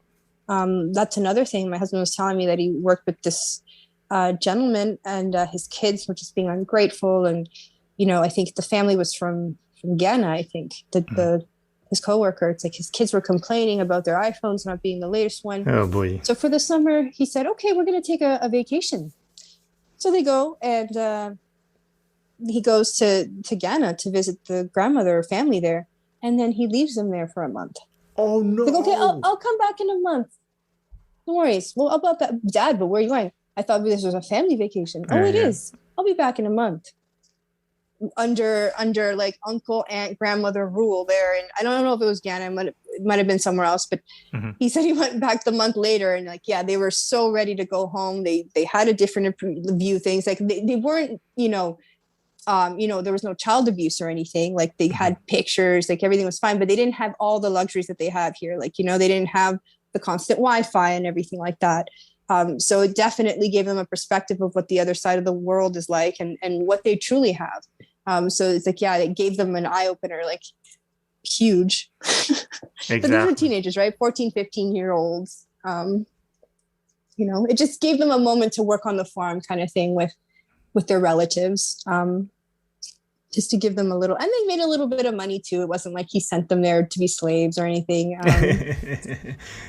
That's another thing. My husband was telling me that he worked with this gentleman, and his kids were just being ungrateful, and I think the family was from Ghana. I think his coworker, it's like his kids were complaining about their iPhones not being the latest one. Oh boy. So for the summer, he said, okay, we're going to take a vacation. So they go, and he goes to Ghana to visit the grandmother or family there. And then he leaves them there for a month. Oh no. Like, okay, I'll come back in a month. No worries. Well, about that, Dad, but where are you going? I thought this was a family vacation. Oh, it is. I'll be back in a month. Under like uncle, aunt, grandmother rule there, and I don't know if it was Ghana, it might have been somewhere else, but he said he went back the month later, and like, yeah, they were so ready to go home. They had a different view things, like they weren't, there was no child abuse or anything. Like they had pictures, like everything was fine, but they didn't have all the luxuries that they have here. Like they didn't have the constant Wi-Fi and everything like that. So it definitely gave them a perspective of what the other side of the world is like, and what they truly have. So it's like, yeah, it gave them an eye opener, like huge. Exactly. But these are teenagers, right? 14, 15-year-olds. It just gave them a moment to work on the farm kind of thing with their relatives. just to give them a little, and they made a little bit of money too. It wasn't like he sent them there to be slaves or anything.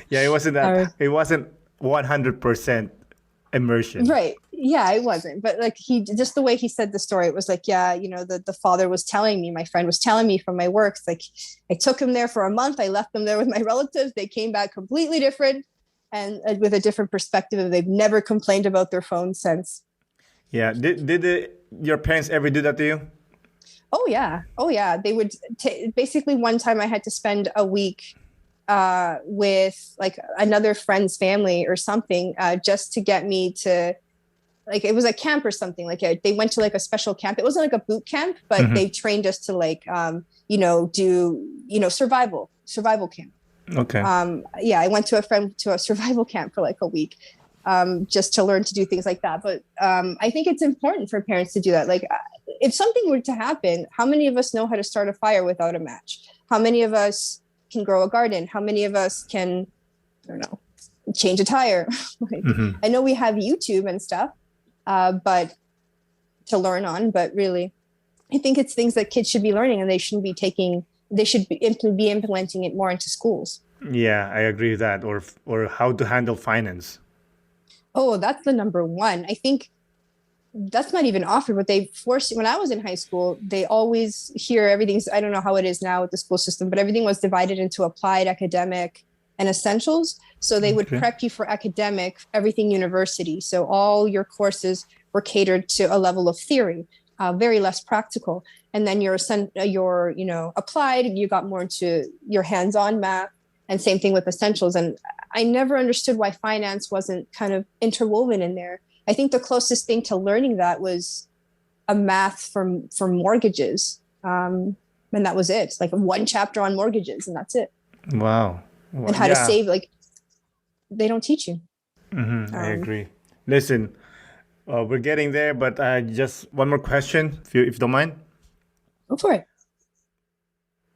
Yeah, it wasn't that. It wasn't 100% immersion. Right. Yeah, it wasn't. But like just the way he said the story, it was like, yeah, the father was telling me, my friend was telling me from my work, like I took him there for a month. I left them there with my relatives. They came back completely different and with a different perspective. And they've never complained about their phones since. Yeah. Did your parents ever do that to you? Oh, yeah. They would basically one time I had to spend a week with like another friend's family or something just to get me to, like, it was a camp or something. Like they went to like a special camp. It wasn't like a boot camp, but they trained us to like, do, survival camp. Okay. I went to a survival camp for like a week. Just to learn to do things like that. But I think it's important for parents to do that. Like if something were to happen, how many of us know how to start a fire without a match? How many of us can grow a garden? How many of us can, I don't know, change a tire? Like, I know we have YouTube and stuff, but to learn on, but really, I think it's things that kids should be learning and they should be implementing it more into schools. Yeah, I agree with that. Or how to handle finance. Oh, that's the number one. I think that's not even offered, but they forced, when I was in high school, they always hear everything's, I don't know how it is now with the school system, but everything was divided into applied, academic, and essentials. So they would prep you for academic, everything university. So all your courses were catered to a level of theory, very less practical. And then your applied, you got more into your hands-on math, and same thing with essentials. And I never understood why finance wasn't kind of interwoven in there. I think the closest thing to learning that was a math for mortgages. And that was it. Like one chapter on mortgages and that's it. Wow. And how to save, like they don't teach you. I agree. Listen, we're getting there, but just one more question, if you don't mind. Go for it.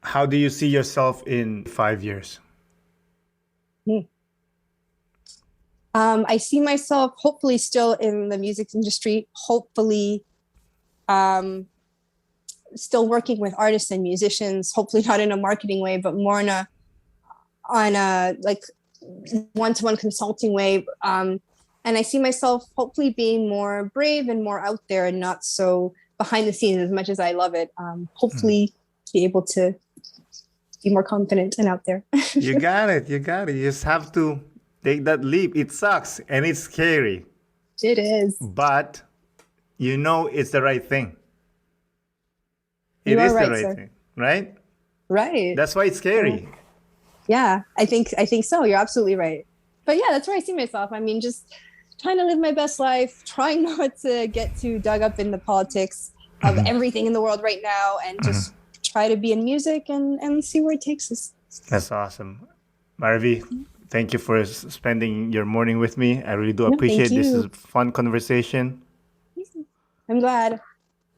How do you see yourself in 5 years? I see myself hopefully still in the music industry, hopefully still working with artists and musicians, hopefully not in a marketing way, but more on a like one-to-one consulting way. And I see myself hopefully being more brave and more out there and not so behind the scenes as much as I love it. Hopefully be able to be more confident and out there. You got it. You just have to take that leap. It sucks and it's scary. It is. But it's the right thing. It is the right thing, right? Right. That's why it's scary. Yeah, I think so. You're absolutely right. But yeah, that's where I see myself. I mean, just trying to live my best life, trying not to get too dug up in the politics of everything in the world right now, and just try to be in music and see where it takes us. That's awesome. Marivii, thank you for spending your morning with me. I really do appreciate this. Is a fun conversation. I'm glad.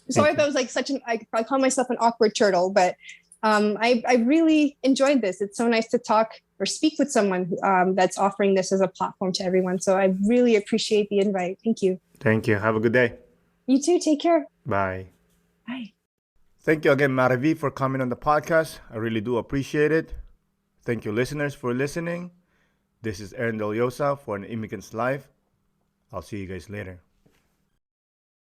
Sorry if I was like I call myself an awkward turtle, but I really enjoyed this. It's so nice to talk or speak with someone that's offering this as a platform to everyone. So I really appreciate the invite. Thank you. Thank you. Have a good day. You too. Take care. Bye. Bye. Thank you again, Marivii, for coming on the podcast. I really do appreciate it. Thank you, listeners, for listening. This is Aaron Del Llosa for An Immigrant's Life. I'll see you guys later.